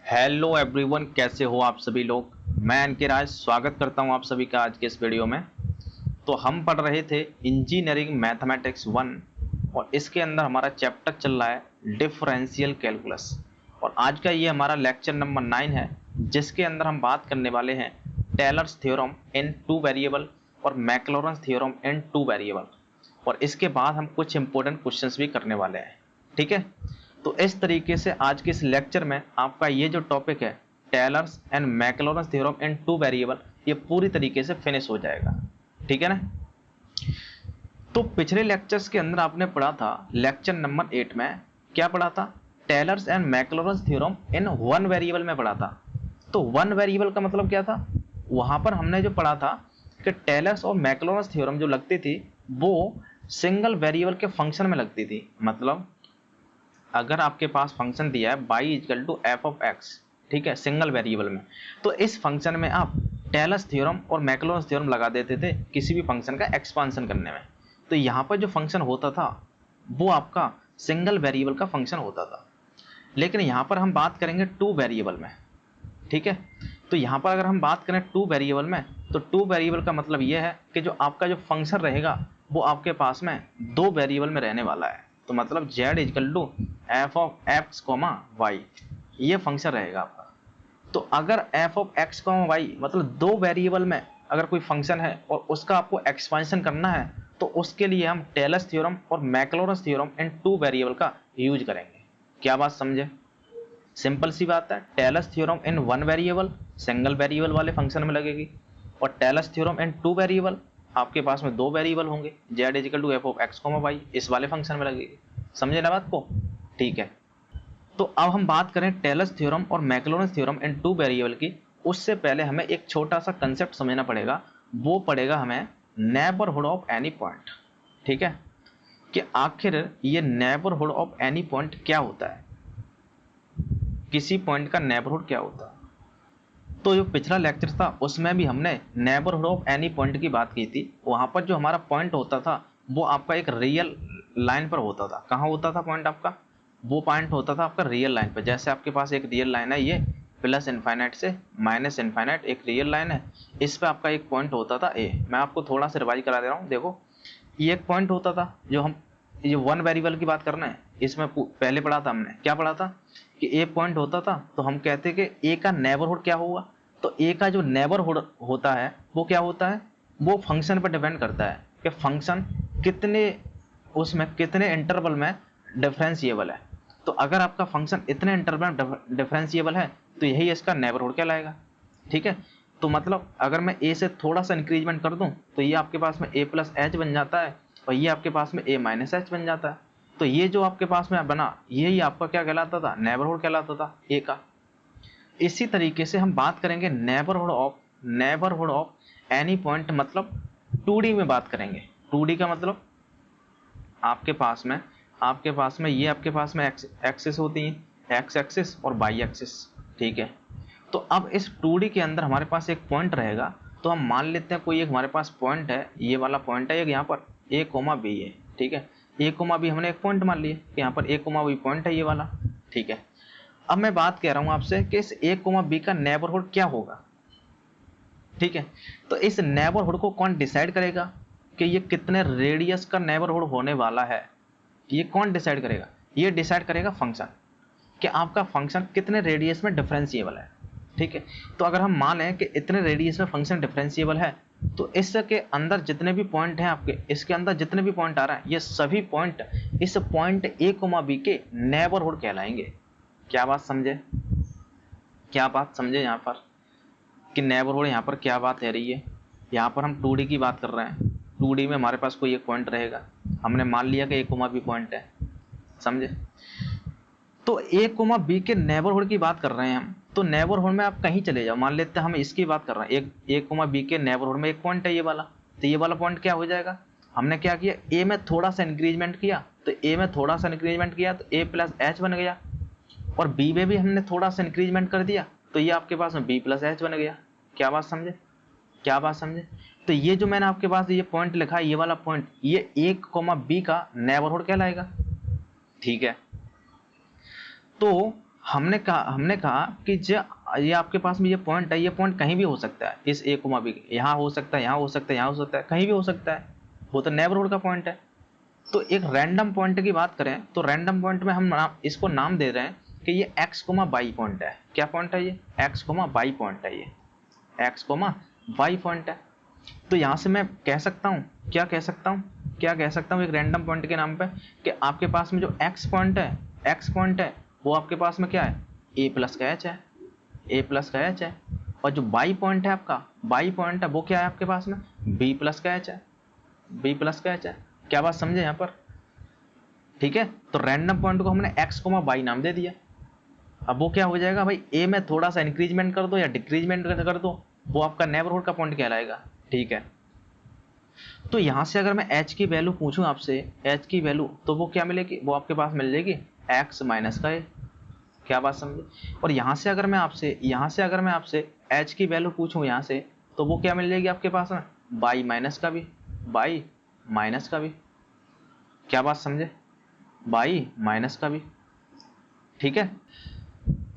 Hello everyone, कैसे हो आप सभी लोग। मैं एनके राज स्वागत करता हूं आप सभी का आज के इस वीडियो में। तो हम पढ़ रहे थे इंजीनियरिंग मैथमेटिक्स 1 और इसके अंदर हमारा चैप्टर चल रहा है डिफरेंशियल कैलकुलस। और आज का ये हमारा लेक्चर नंबर 9 है, जिसके अंदर हम बात करने वाले हैं टेलर्स थ्योरम इन 2 वेरिएबल और मैक्लॉरेंस थ्योरम इन 2 वेरिएबल। और इसके बाद हम कुछ इंपॉर्टेंट क्वेश्चंस भी करने वाले हैं। ठीक है, तो इस तरीके से आज के इस लेक्चर में आपका ये जो टॉपिक है Taylor's and Maclaurin's theorem in 2 variable, ये पूरी तरीके से फिनिश हो जाएगा। ठीक है ना। तो पिछले लेक्चर्स के अंदर आपने पढ़ा था लेक्चर नंबर 8 में, क्या पढ़ा था? Taylor's and Maclaurin's theorem in 1 variable में पढ़ा था। तो 1 वेरिएबल का मतलब क्या था? वहां पर हमने जो पढ़ा था कि टेलर्स और मैक्लॉरेंस थ्योरम जो लगती थी वो सिंगल वेरिएबल के फंक्शन में लगती थी। मतलब अगर आपके पास फंक्शन दिया है y equal to f of x, ठीक है, सिंगल वेरिएबल में, तो इस फंक्शन में आप टेलर्स थ्योरम और मैक्लॉरेंस थ्योरम लगा देते थे किसी भी फंक्शन का एक्सपांशन करने में। तो यहाँ पर जो फंक्शन होता था वो आपका सिंगल वेरिएबल का फंक्शन होता था। लेकिन यहाँ पर हम बात करेंगे 2 वेरिएबल में। ठीक है, तो यहाँ पर अगर हम बात करें 2 वेरिएबल में, तो 2 वेरिएबल का मतलब ये है कि जो आपका जो फंक्शन रहेगा वो आपके पास में 2 वेरिएबल में रहने वाला है। तो मतलब z equal to f of x comma y, ये फंक्शन रहेगा आपका। तो अगर f of x comma y मतलब 2 वेरिएबल में अगर कोई फंक्शन है और उसका आपको एक्सपेंशन करना है, तो उसके लिए हम टेलर्स थ्योरम और मैक्लॉरेंस थ्योरम इन 2 वेरिएबल का यूज करेंगे। क्या बात समझे? सिंपल सी बात है, Taylor's theorem in 1 variable single variable वाले फंक्शन में लगेगी, और टेलर्स थ्योरम इन 2 वेरिएबल आपके पास में 2 वेरिएबल होंगे, z equal to f of x comma y, इस वाले फंक्शन में लगेगी। समझे ना बात को? ठीक है, तो अब हम बात करें टेलर्स थ्योरम और मैक्लॉरेंस थ्योरम इन 2 वेरिएबल की। उससे पहले हमें एक छोटा सा कंसेप्ट समझना पड़ेगा, वो पड़ेगा हमें नेबरहुड ऑफ एनी पॉइंट। ठीक है, कि आखिर ये नेबरहुड ऑफ एनी पॉइंट क्या होता है, किसी पॉइंट का नेबरहुड क्या होता है। तो जो पिछला लेक्चर था उसमें भी हमने नेबरहुड ऑफ एनी पॉइंट की बात की थी। वहां पर जो हमारा पॉइंट होता था वो आपका एक रियल लाइन पर होता था। कहाँ होता था पॉइंट आपका? वो पॉइंट होता था आपका रियल लाइन पर। जैसे आपके पास एक रियल लाइन है, ये प्लस इनफाइनाइट से माइनस इनफाइनाइट एक रियल लाइन है, इस पे आपका एक पॉइंट होता था ए। मैं आपको थोड़ा सा रिवाइज करा दे रहा हूँ। देखो, ये एक पॉइंट होता था जो हम, ये 1 वेरिएबल की बात करना है, इसमें पहले पढ़ा था हमने, क्या पढ़ा था कि ए पॉइंट होता था, तो हम कहते कि ए का नेबरहुड क्या होगा। तो ए का जो नेबरहुड होता है वो क्या होता है, वो फंक्शन पर डिपेंड करता है कि फंक्शन कितने, उसमें कितने इंटरवल में डिफरेंशिएबल है। तो अगर आपका फंक्शन इतने इंटरवल में डिफरेंशिएबल है तो यही इसका नेबरहुड कहलाएगा। ठीक है, तो मतलब अगर मैं ए से थोड़ा सा इंक्रीजमेंट कर दूं तो ये आपके पास में ए प्लस एच बन जाता है, और ये आपके पास में ए माइनस एच बन जाता है। तो ये जो आपके पास में बना, यही आपका क्या कहलाता था? नेबरहुड कहलाता था ए का। इसी तरीके से हम बात करेंगे नेबरहुड ऑफ एनी पॉइंट, मतलब 2D में बात करेंगे। 2D का मतलब आपके पास में ये आपके पास में एक्सिस होती है, एक्स एक्सिस और वाई एक्सिस। ठीक है, तो अब इस 2D के अंदर हमारे पास एक पॉइंट रहेगा। तो हम मान लेते हैं कोई एक हमारे पास पॉइंट है, ये वाला पॉइंट है, एक यहाँ पर ए कोमा बी है। ठीक है, ए कोमा बी हमने एक पॉइंट मान लिया कि यहाँ पर ए कोमा बी पॉइंट है ये वाला। ठीक है, अब मैं बात कह रहा हूं आपसे कि इस ए कोमा बी का नेबरहुड क्या होगा। ठीक है, तो इस नेबरहुड को कौन डिसाइड करेगा कि ये कितने रेडियस का नेबरहुड होने वाला है? ये कौन डिसाइड करेगा? ये डिसाइड करेगा फंक्शन, कि आपका फंक्शन कितने रेडियस में डिफरेंशिएबल है। ठीक है, तो अगर हम मान लें कि इतने रेडियस में फंक्शन डिफरेंशिएबल है, तो इसके अंदर जितने भी पॉइंट हैं आपके, इसके अंदर जितने भी पॉइंट आ रहे हैं, ये सभी पॉइंट इस पॉइंट ए कोमा बी के नेबरहुड कहलाएंगे। क्या बात समझे? क्या बात समझे यहाँ पर कि नेबरहुड यहाँ पर क्या बात है रही है? यहाँ पर हम 2D की बात कर रहे हैं। 2D में हमारे पास कोई एक पॉइंट रहेगा, हमने मान लिया कि ए कोमा बी पॉइंट है। समझे? तो ए कोमा बी के नेबरहुड की बात कर रहे हैं हम। तो नेबरहुड में आप कहीं चले जाओ, मान लेते हैं हम इसकी बात कर रहे हैं, एक ए कोमा बी के नेबरहुड में एक पॉइंट है ये वाला। तो ये वाला पॉइंट क्या हो जाएगा? हमने क्या किया, ए में थोड़ा सा इंक्रीजमेंट किया, तो ए में थोड़ा सा इंक्रीजमेंट किया तो ए प्लस एच बन गया, और बी में भी हमने थोड़ा सा इंक्रीजमेंट कर दिया तो ये आपके पास में बी प्लस एच बन गया। क्या बात समझे? क्या बात समझे? तो ये जो मैंने आपके पास ये पॉइंट लिखा है, ये वाला पॉइंट, ये ए बी का नेबरहुड कहलाएगा। ठीक है, तो हमने कहा कि ये आपके पास में ये पॉइंट है, ये पॉइंट कहीं भी हो सकता है, इस ए कोमा बी, यहाँ हो सकता है, यहाँ हो सकता है, यहाँ हो सकता है, कहीं भी हो सकता है, वो तो नेबरहुड का पॉइंट है। तो एक रैंडम पॉइंट की बात करें तो रैंडम पॉइंट में हम इसको नाम दे रहे हैं कि ये एक्स कोमा बाई पॉइंट है। क्या पॉइंट है ये? एक्स कोमा बाई पॉइंट है, ये एक्स कोमा बाई पॉइंट है। तो यहाँ से मैं कह सकता हूँ, क्या कह सकता हूँ एक रैंडम पॉइंट के नाम पे कि आपके पास में जो एक्स पॉइंट है वो आपके पास में क्या है? ए प्लस का एच है, ए प्लस का एच है। और जो बाई पॉइंट है आपका, बाई पॉइंट है वो क्या है आपके पास में? बी प्लस का एच है, बी प्लस का एच है। क्या बात समझे यहाँ पर? ठीक है, तो रैंडम पॉइंट को हमने एक्स कोमा बाई नाम दे दिया। अब वो क्या हो जाएगा भाई, ए में थोड़ा सा इंक्रीजमेंट कर दो या डिक्रीजमेंट कर दो, वो आपका नेबरहुड का पॉइंट कहलाएगा। ठीक है, तो यहां से अगर मैं h की वैल्यू पूछूं आपसे, h की वैल्यू, तो वो क्या मिलेगी? वो आपके पास मिल जाएगी x माइनस का a। क्या बात समझे? और यहां से अगर मैं आपसे h की वैल्यू पूछूं यहां से, तो वो क्या मिल जाएगी आपके पास में? बाई माइनस का भी, बाई माइनस का भी। क्या बात समझे? बाई माइनस का भी। ठीक है,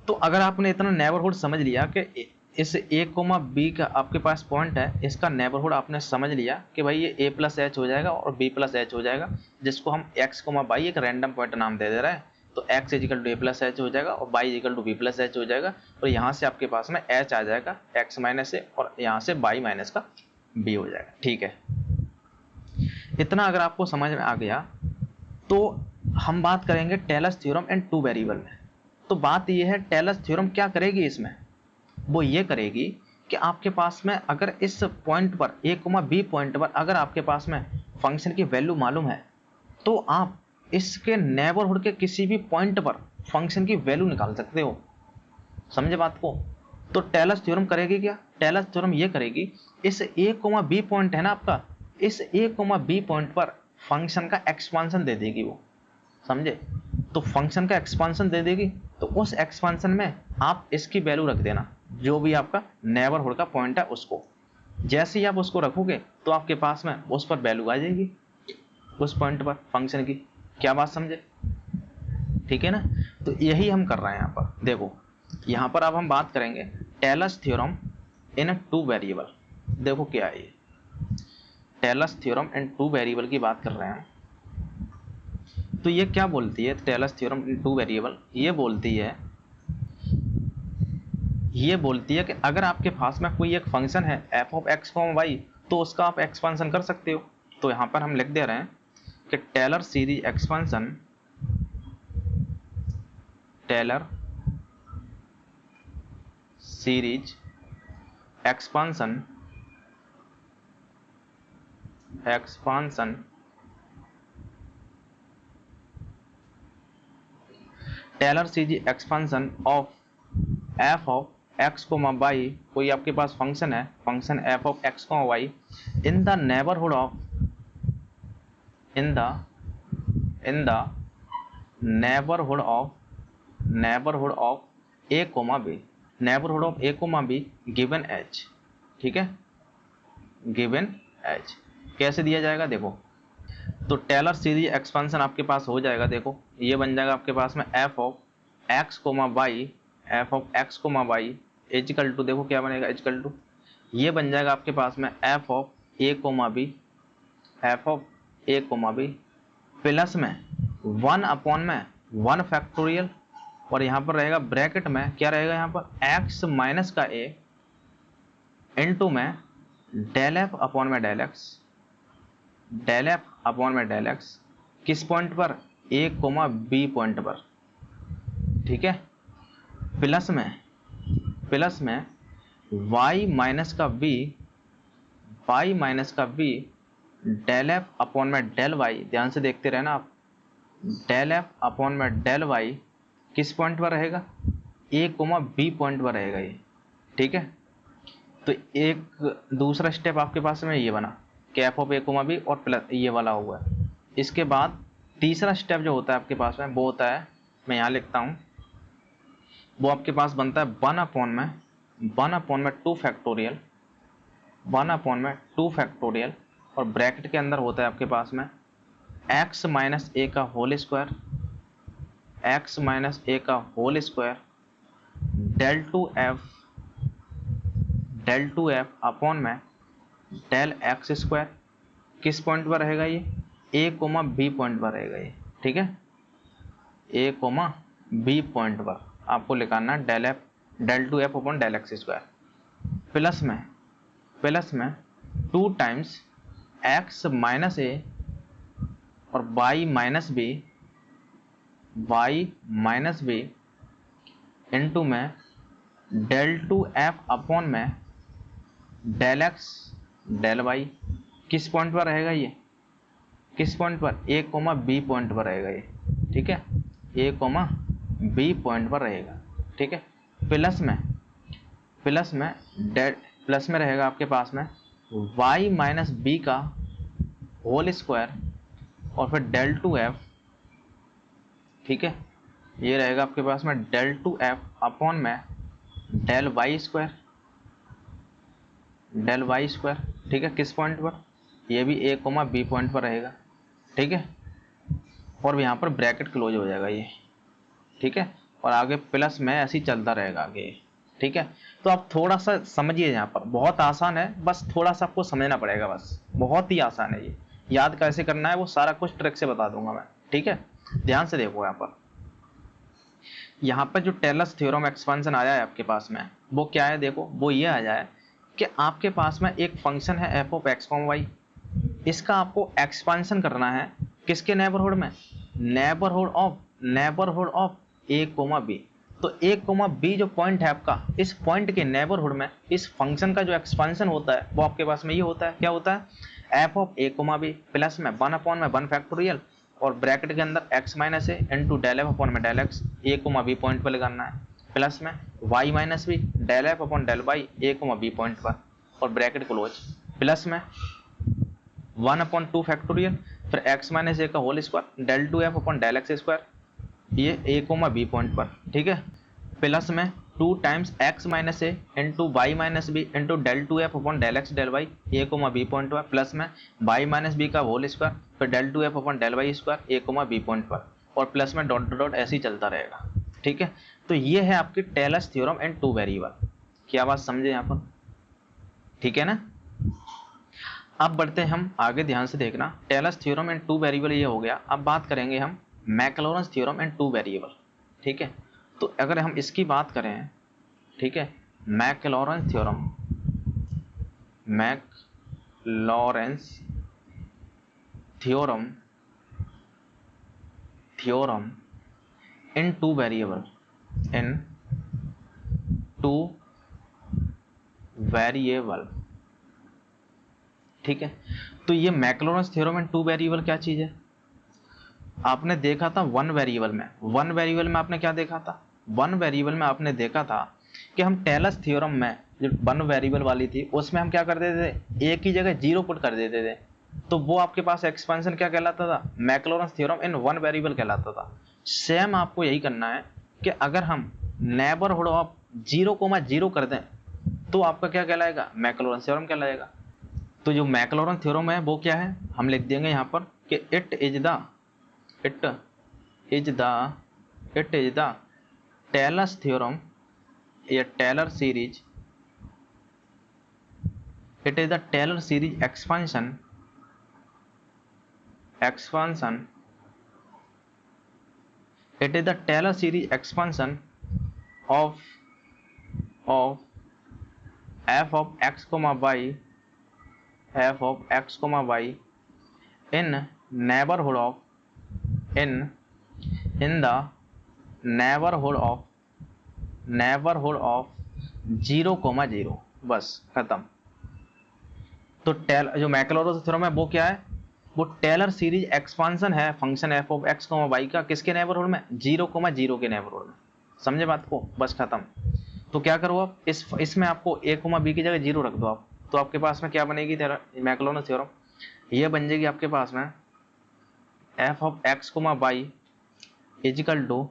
तो अगर आपने इतना नेबरहुड समझ लिया कि इस ए कोमा बी का आपके पास पॉइंट है, इसका नेबरहुड आपने समझ लिया कि भाई ये ए प्लस एच हो जाएगा और बी प्लस एच हो जाएगा, जिसको हम एक्स कोमा बाई एक रैंडम पॉइंट नाम दे रहे हैं। तो x equal to a plus h हो जाएगा और y equal to b plus h हो जाएगा। और यहाँ से आपके पास में एच आ जाएगा एक्स माइनस ए, और यहाँ से बाई माइनस का बी हो जाएगा। ठीक है, इतना अगर आपको समझ में आ गया तो हम बात करेंगे Taylor's theorem and two variable में। तो बात यह है, टेलर्स थ्योरम क्या करेगी इसमें? वो ये करेगी कि आपके पास में अगर इस पॉइंट पर ए कोमा बी पॉइंट पर अगर आपके पास में फंक्शन की वैल्यू मालूम है, तो आप इसके नेबरहुड के किसी भी पॉइंट पर फंक्शन की वैल्यू निकाल सकते हो। समझे बात को? तो टेलर्स थ्योरम करेगी क्या? टेलर्स थ्योरम ये करेगी, इस ए कोमा बी पॉइंट है ना आपका, इस ए कोमा बी पॉइंट पर फंक्शन का एक्सपांशन दे देगी वो। समझे? तो फंक्शन का एक्सपांशन दे देगी, तो उस एक्सपांशन में आप इसकी वैल्यू रख देना, जो भी आपका नेबरहुड का पॉइंट है उसको। जैसे ही आप उसको रखोगे तो आपके पास में उस पर वैल्यू आ जाएगी, उस पॉइंट पर फंक्शन की। क्या बात समझे? ठीक है ना? तो यही हम कर रहे हैं यहाँ पर। देखो यहाँ पर अब हम बात करेंगे Taylor's theorem in uh two variable. देखो क्या है ये Taylor's theorem in two variable की बात कर रहे हैं। तो ये क्या बोलती है Taylor's theorem in two variable? ये बोलती है कि अगर आपके पास में कोई एक फंक्शन है f of x comma y, तो उसका आप एक्सपांशन कर सकते हो। तो यहाँ पर हम लिख दे रहे हैं कि Taylor series expansion, Taylor series expansion Taylor series expansion of f of x comma y, कोई आपके पास फंक्शन है, function f of x comma y in the neighbourhood of neighbourhood of a comma b, neighbourhood of a comma b given h. ठीक है, given H कैसे दिया जाएगा? देखो, तो टेलर सीरीज एक्सपांशन आपके पास हो जाएगा। देखो ये बन जाएगा आपके पास में f of x comma y equal to, देखो क्या बनेगा, इजिकल टू, ये बन जाएगा आपके पास में f of a comma b plus में 1 अपॉन में 1 फैक्टोरियल, और यहाँ पर रहेगा ब्रैकेट में, क्या रहेगा यहाँ पर, x माइनस का a इनटू में डेल एफ अपॉन में डेल एक्स, किस पॉइंट पर? a कोमा बी पॉइंट पर। ठीक है, प्लस में y माइनस का b डेल एफ अपॉन में डेल वाई, ध्यान से देखते रहना आप, डेल एफ अपॉन में डेल वाई किस पॉइंट पर रहेगा? ए कोमा बी पॉइंट पर रहेगा ये। ठीक है, तो एक दूसरा स्टेप आपके पास में ये बना कि f of a comma b और प्लस ये वाला हुआ है। इसके बाद तीसरा स्टेप जो होता है आपके पास में वो होता है, मैं यहाँ लिखता हूँ, वो आपके पास बनता है 1 अपॉन में 2 फैक्टोरियल, 1 अपॉन में 2 फैक्टोरियल, और ब्रैकेट के अंदर होता है आपके पास में x माइनस ए का whole square, x minus a का whole square del two f upon में डेल एक्स स्क्वायर। किस पॉइंट पर रहेगा ये? ए कोमा बी पॉइंट पर रहेगा ये, ठीक है, ए कोमा बी पॉइंट पर आपको लिखाना del two f upon del x square plus में 2 टाइम्स एक्स माइनस ए और वाई माइनस बी इंटू में डेल टू एफ अपॉन में डेल एक्स डेल वाई। किस पॉइंट पर रहेगा ये? किस पॉइंट पर? ए कोमा बी पॉइंट पर रहेगा ये, ठीक है, ए कोमा बी पॉइंट पर रहेगा, ठीक है। प्लस में रहेगा आपके पास में y माइनस बी का होल स्क्वायर और फिर डेल टू एफ, ठीक है, ये रहेगा आपके पास में डेल टू एफ अपॉन में डेल वाई स्क्वायर, ठीक है। किस पॉइंट पर? ये भी ए कोमा बी पॉइंट पर रहेगा, ठीक है, और यहाँ पर ब्रैकेट क्लोज हो जाएगा ये, ठीक है, और आगे प्लस में ऐसे ही चलता रहेगा आगे, ठीक है। तो आप थोड़ा सा समझिए, यहाँ पर बहुत आसान है, बस थोड़ा सा आपको समझना पड़ेगा, बस बहुत ही आसान है ये। याद कैसे करना है वो सारा कुछ ट्रिक से बता दूंगा मैं, ठीक है। ध्यान से देखो, यहाँ पर जो टेलर्स थ्योरम एक्सपेंशन आया है आपके पास में, वो क्या है? देखो, वो ये आ जाए कि आपके पास में एक फंक्शन है f of x comma y, इसका आपको एक्सपेंशन करना है किसके नेबरहुड में? Neighbourhood of a comma b. तो ए कोमा बी जो पॉइंट है आपका, इस पॉइंट के नेबरहुड में इस फंक्शन का जो एक्सपेंशन होता है वो आपके पास में ये होता है, क्या होता है? F of a comma b plus में 1 अपॉन में 1 फैक्टोरियल और ब्रैकेट के अंदर x minus a into del f upon में del x, a comma b point पर लगाना है, प्लस में y minus b del f upon del y, a comma b point पर और ब्रैकेट क्लोज, प्लस में 1 अपॉन 2 फैक्टोरियल फिर x minus a का whole square del two f upon del x square, ये ए कोमा बी पॉइंट पर, ठीक है, plus में 2 times x minus a into y minus b into del two f upon del x del y, a comma b point पर, plus में y minus b का whole square फिर del two f upon del y square, a comma b point पर, और plus में dot dot ऐसे ही चलता रहेगा, ठीक है। तो ये है आपकी टेलर्स थ्योरम इन 2 वेरिएबल। क्या बात समझे यहाँ पर? ठीक है ना। अब बढ़ते हैं हम आगे, ध्यान से देखना। टेलर्स थ्योरम इन 2 वेरिएबल ये हो गया। अब बात करेंगे हम मैक्लॉरेंस थ्योरम इन 2 वेरिएबल, ठीक है। तो अगर हम इसकी बात करें, ठीक है, मैक्लॉरेंस थ्योरम इन 2 वेरिएबल, ठीक है। तो ये मैक्लॉरेंस थ्योरम इन 2 वेरिएबल क्या चीज है? आपने देखा था 1 वेरिएबल में आपने क्या देखा था? 1 वेरिएबल में आपने देखा था कि हम टेलर्स थ्योरम में जो 1 वेरिएबल वाली थी उसमें हम क्या कर देते थे? ए की जगह 0 पुट कर देते थे, तो वो आपके पास एक्सपेंशन क्या कहलाता था? मैक्लॉरेंस थ्योरम इन 1 वेरिएबल कहलाता था। सेम आपको यही करना है कि अगर हम नेबरहुड ऑफ 0,0 कर दें तो आपका क्या कहलाएगा? मैक्लॉरेंस थ्योरम कहलाएगा। तो जो मैक्लॉरेंस थ्योरम है वो क्या है? हम लिख देंगे यहाँ पर कि it is the Taylor's theorem या Taylor series, it is the Taylor series expansion it is the Taylor series expansion of f of x comma y in neighborhood of in the neighborhood of 0,0। बस खत्म। तो जो मैक्लॉरेंस theorem है वो क्या है? वो टेलर सीरीज एक्सपांशन है function f of x comma y का, किसके नेबरहुड में? 0,0 के नेबरहुड में। समझे बात को? बस खत्म। तो क्या करो आप, इसमें आपको ए कोमा बी की जगह 0 रख दो आप, तो आपके पास में क्या बनेगी मैक्लॉरेंस थ्योरम? ये बन जाएगी आपके पास में f of x comma y equal to,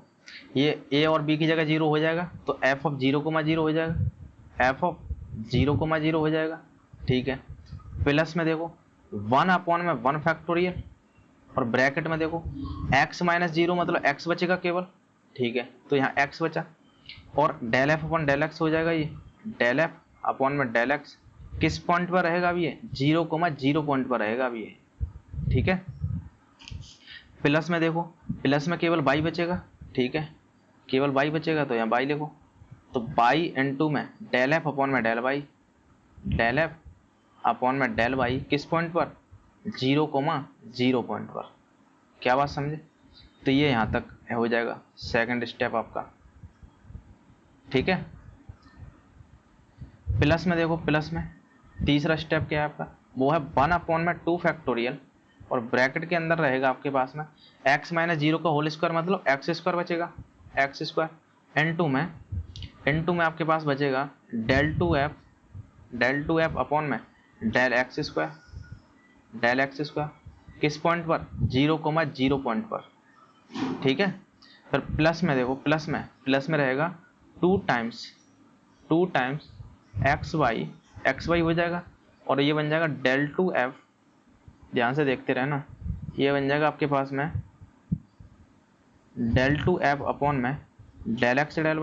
ये ए और बी की जगह 0 हो जाएगा तो एफ ऑफ 0,0 हो जाएगा, एफ ऑफ 0,0 हो जाएगा, ठीक है। प्लस में देखो 1 अपॉन में 1 फैक्टोरियल और ब्रैकेट में देखो x माइनस 0 मतलब x बचेगा केवल, ठीक है, तो यहाँ x बचा और del f upon del x हो जाएगा ये, डेल एफ अपॉन में डेल एक्स किस पॉइंट पर रहेगा अभी ये 0,0 पॉइंट पर रहेगा अभी ये, ठीक है। प्लस में देखो, प्लस में केवल बाई बचेगा, ठीक है, केवल बाई बचेगा तो यहाँ बाई लिखो, तो बाई इनटू में डेल एफ अपॉन में del y, del f upon में डेल बाई किस पॉइंट पर 0,0 पॉइंट पर। क्या बात समझे? तो ये यहाँ तक हो जाएगा सेकंड स्टेप आपका, ठीक है। प्लस में देखो, प्लस में तीसरा स्टेप क्या है आपका, वो है 1/2 फैक्टोरियल और ब्रैकेट के अंदर रहेगा आपके पास में x माइनस 0 का होल स्क्वायर मतलब एक्स स्क्वायर बचेगा, एक्स स्क्वायर इनटू में आपके पास बचेगा डेल टू एफ अपॉन में डेल एक्स स्क्वायर किस पॉइंट पर 0,0 पॉइंट पर, ठीक है। फिर प्लस में देखो, प्लस में रहेगा 2 टाइम्स एक्स वाई हो जाएगा और ये बन जाएगा डेल टू एफ, ध्यान से देखते रहना, ये बन जाएगा आपके पास में डेल टू एफ अपॉन में डेल एक्स डेल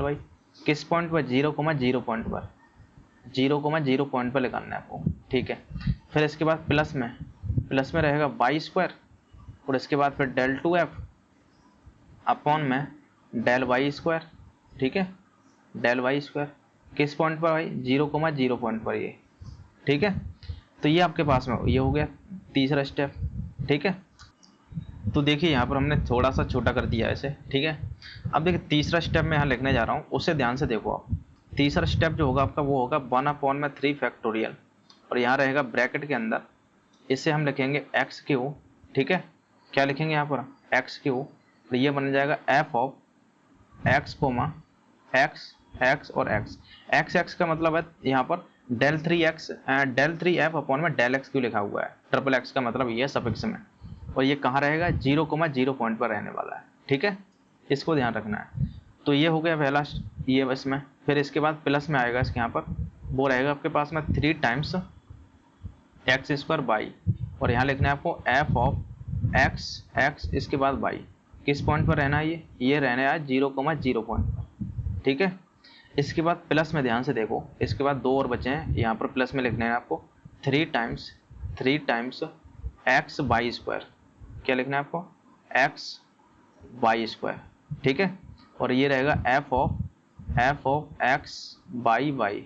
वाई किस पॉइंट पर 0,0 पॉइंट पर, 0,0 पॉइंट पर लगाना है आपको, ठीक है। फिर इसके बाद प्लस में रहेगा वाई स्क्वायर और इसके बाद फिर डेल टू एफ अपॉन में डेल वाई स्क्वायर, ठीक है, डेल वाई स्क्वायर किस पॉइंट पर भाई 0,0 पॉइंट पर ये, ठीक है। तो ये आपके पास में ये हो गया तीसरा स्टेप, ठीक है। तो देखिए यहाँ पर हमने थोड़ा सा छोटा कर दिया ऐसे, ठीक है। अब देखिए तीसरा स्टेप मैं यहाँ लिखने जा रहा हूँ, उससे ध्यान से देखो आप। तीसरा स्टेप जो होगा आपका वो होगा 1/3 फैक्टोरियल और यहाँ रहेगा ब्रैकेट के अंदर, इसे हम लिखेंगे एक्स क्यू, ठीक है। क्या लिखेंगे यहाँ पर एक्स क्यू, तो ये बन जाएगा f of x comma x और एक्स का मतलब है यहाँ पर डेल 3 एफ अपॉन में डेल एक्स क्यू लिखा हुआ है, ट्रिपल एक्स का मतलब ये सफिक्स में, और ये कहाँ रहेगा 0,0 पॉइंट पर रहने वाला है, ठीक है, इसको ध्यान रखना है। तो ये हो गया पहला ये बस में। फिर इसके बाद प्लस में आएगा इसके यहाँ पर, वो रहेगा आपके पास में 3 टाइम्स एक्स स्क्वायर बाई और यहाँ लिखना है आपको एफ ऑफ एक्स इसके बाद बाई किस पॉइंट पर रहना है ये रहना है 0,0 पॉइंट पर, ठीक है। इसके बाद प्लस में ध्यान से देखो, इसके बाद 2 और बचे हैं, यहाँ पर प्लस में लिखना है आपको 3 टाइम्स एक्स बाई स्क्वायर, क्या लिखना है आपको एक्स बाई स्क्वायर, ठीक है। और ये रहेगा f of x by y,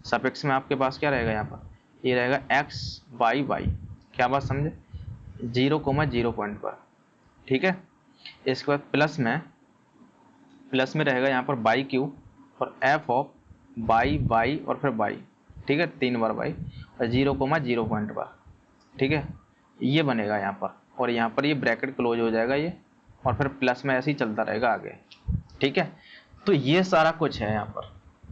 suffix में आपके पास क्या रहेगा यहाँ पर, ये रहेगा एक्स बाई वाई, क्या बात समझे 0,0 पॉइंट पर, ठीक है। इसके बाद प्लस में रहेगा यहाँ पर बाई क्यू और एफ ऑफ बाई और फिर बाई, ठीक है, 3 बार बाई और 0,0 पॉइंट पर, ठीक है, ये बनेगा यहाँ पर और यहाँ पर ये ब्रैकेट क्लोज हो जाएगा ये और फिर प्लस में ऐसे ही चलता रहेगा आगे, ठीक है। तो ये सारा कुछ है यहाँ पर।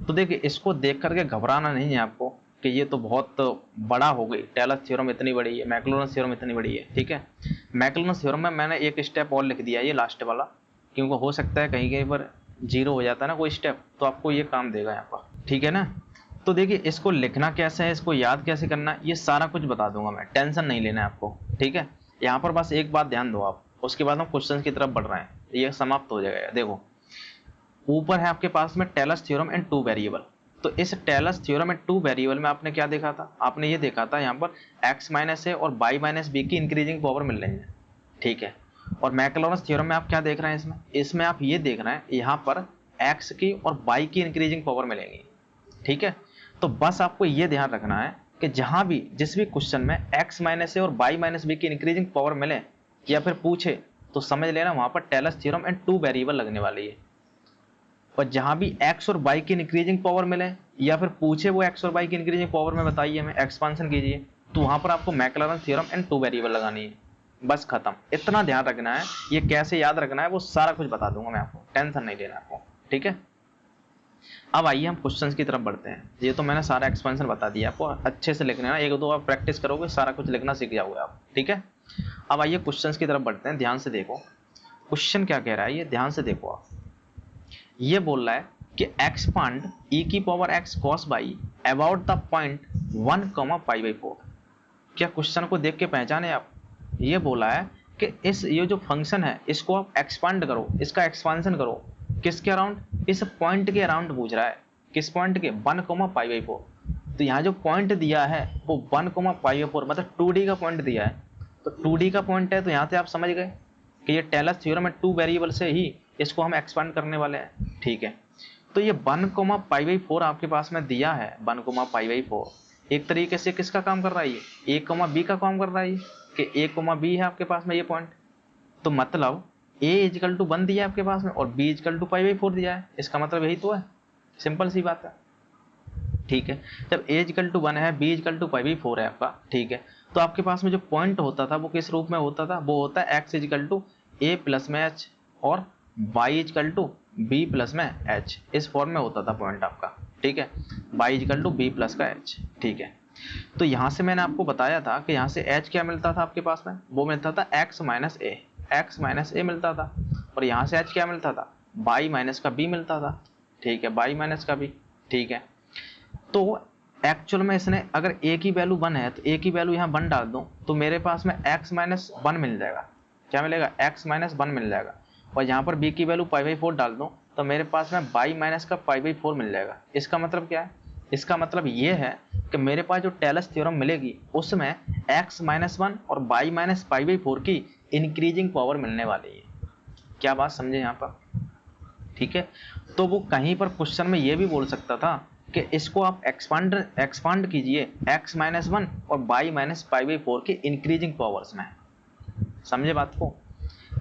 तो देखिए इसको देख करके घबराना नहीं है आपको कि ये तो बहुत बड़ा हो गई, टेलर थ्योरम इतनी बड़ी है, मैक्लोरन्स थ्योरम इतनी बड़ी है, ठीक है। मैक्लोरन्स थ्योरम में मैंने एक स्टेप और लिख दिया ये लास्ट वाला, क्योंकि हो सकता है कहीं कहीं पर 0 हो जाता है ना कोई स्टेप, तो आपको ये काम देगा यहाँ पर, ठीक है ना। तो देखिए इसको लिखना कैसे है, इसको याद कैसे करना, ये सारा कुछ बता दूंगा मैं, टेंशन नहीं लेना है आपको, ठीक है। यहाँ पर बस एक बात ध्यान दो आप, उसके बाद हम क्वेश्चन की तरफ बढ़ रहे हैं, ये समाप्त हो जाएगा। देखो ऊपर है आपके पास में टेलर्स थ्योरम एंड 2 वेरिएबल, तो इस टेलर्स थ्योरम एंड 2 वेरिएबल में आपने क्या देखा था, आपने ये देखा था यहाँ पर x माइनस ए और y माइनस बी की इंक्रीजिंग पावर मिल रही है, ठीक है। और मैक्लोरन्स थ्योरम में आप क्या देख रहे हैं, इसमें आप ये देख रहे हैं यहाँ पर x की और y की इंक्रीजिंग पावर मिलेंगी, ठीक है। तो बस आपको ये ध्यान रखना है कि जहां भी जिस भी क्वेश्चन में x माइनस ए और y माइनस बी की इंक्रीजिंग पावर मिले या फिर पूछे तो समझ लेना वहां पर टेलर्स थ्योरम एंड 2 वेरिएबल लगने वाली है। और जहां भी x और y की इंक्रीजिंग पावर मिले या फिर पूछे वो x और y की इंक्रीजिंग पावर में बताइए हमें, एक्सपांशन कीजिए, तो वहां पर आपको मैक्लॉरेंस थ्योरम एंड 2 वेरिएबल लगानी है, बस खत्म। इतना ध्यान रखना है, ये कैसे याद रखना है वो सारा कुछ बता दूंगा मैं आपको, टेंशन नहीं लेना आपको, ठीक है। अब आइए हम क्वेश्चंस की तरफ बढ़ते हैं। ये तो मैंने सारा एक्सपेंशन बता दिया आपको, अच्छे से लिखना है, 1-2 आप प्रैक्टिस करोगे सारा कुछ लिखना सीख जाओगे आप, ठीक है। अब आइए क्वेश्चंस की तरफ बढ़ते हैं, ध्यान से देखो क्वेश्चन क्या कह रहा है, ये ध्यान से देखो आप। ये बोल रहा है कि एक्सपांड e की power x cos by about the point 1, π/4। क्या क्वेश्चन को देख के पहचाने आप, ये बोला है कि इस ये जो फंक्शन है इसको आप एक्सपांड करो, इसका एक्सपांशन करो किसके अराउंड, इस पॉइंट के अराउंड पूछ रहा है। किस पॉइंट के, 1,π/4। तो यहाँ जो पॉइंट दिया है वो 1,π/4 मतलब 2D का पॉइंट दिया है। तो 2D का पॉइंट है तो यहाँ से आप समझ गए कि ये टेलर थ्योरम है, 2 वेरिएबल से ही इसको हम एक्सपांड करने वाले हैं। ठीक है, तो ये 1,π/4 आपके पास में दिया है। 1,π/4 एक तरीके से किसका काम कर रहा है, ये a, b का काम कर रहा है, ये कि a, b है आपके पास में ये पॉइंट। तो मतलब a = 1 दिया है आपके पास में और b = π/4 दिया है। इसका मतलब यही तो है, सिंपल सी बात है। ठीक है, जब a = 1 है, b = π/4 है आपका। ठीक है, तो आपके पास में जो पॉइंट होता था वो किस रूप में होता था, वो होता है x = a प्लस में h और y = b प्लस में h, इस फॉर्म में होता था पॉइंट आपका। ठीक है, y = b प्लस का h। ठीक है, तो यहाँ से मैंने आपको बताया था कि यहाँ से h क्या मिलता था आपके पास में, वो मिलता था x - a मिलता था। और यहाँ से h क्या मिलता था, y - का b मिलता था। ठीक है, y - का b। ठीक है, तो एक्चुअल में इसने अगर a की वैल्यू 1 है तो a की वैल्यू यहाँ 1 डाल दूं तो मेरे पास में x - 1 मिल जाएगा। क्या मिलेगा, x - 1 मिल जाएगा। और यहाँ पर b की वैल्यू π/4 डाल दूं तो मेरे पास में y - का π/4 मिल जाएगा। इसका मतलब क्या है, इसका मतलब ये है कि मेरे पास जो टेलर्स थ्योरम मिलेगी उसमें x - 1 और y - π/4 की इंक्रीजिंग पावर मिलने वाली है। क्या बात समझे यहाँ पर। ठीक है, तो वो कहीं पर क्वेश्चन में ये भी बोल सकता था कि इसको आप एक्सपांड कीजिए x - 1 और y - π/4 की इंक्रीजिंग पावर्स में। समझे बात को।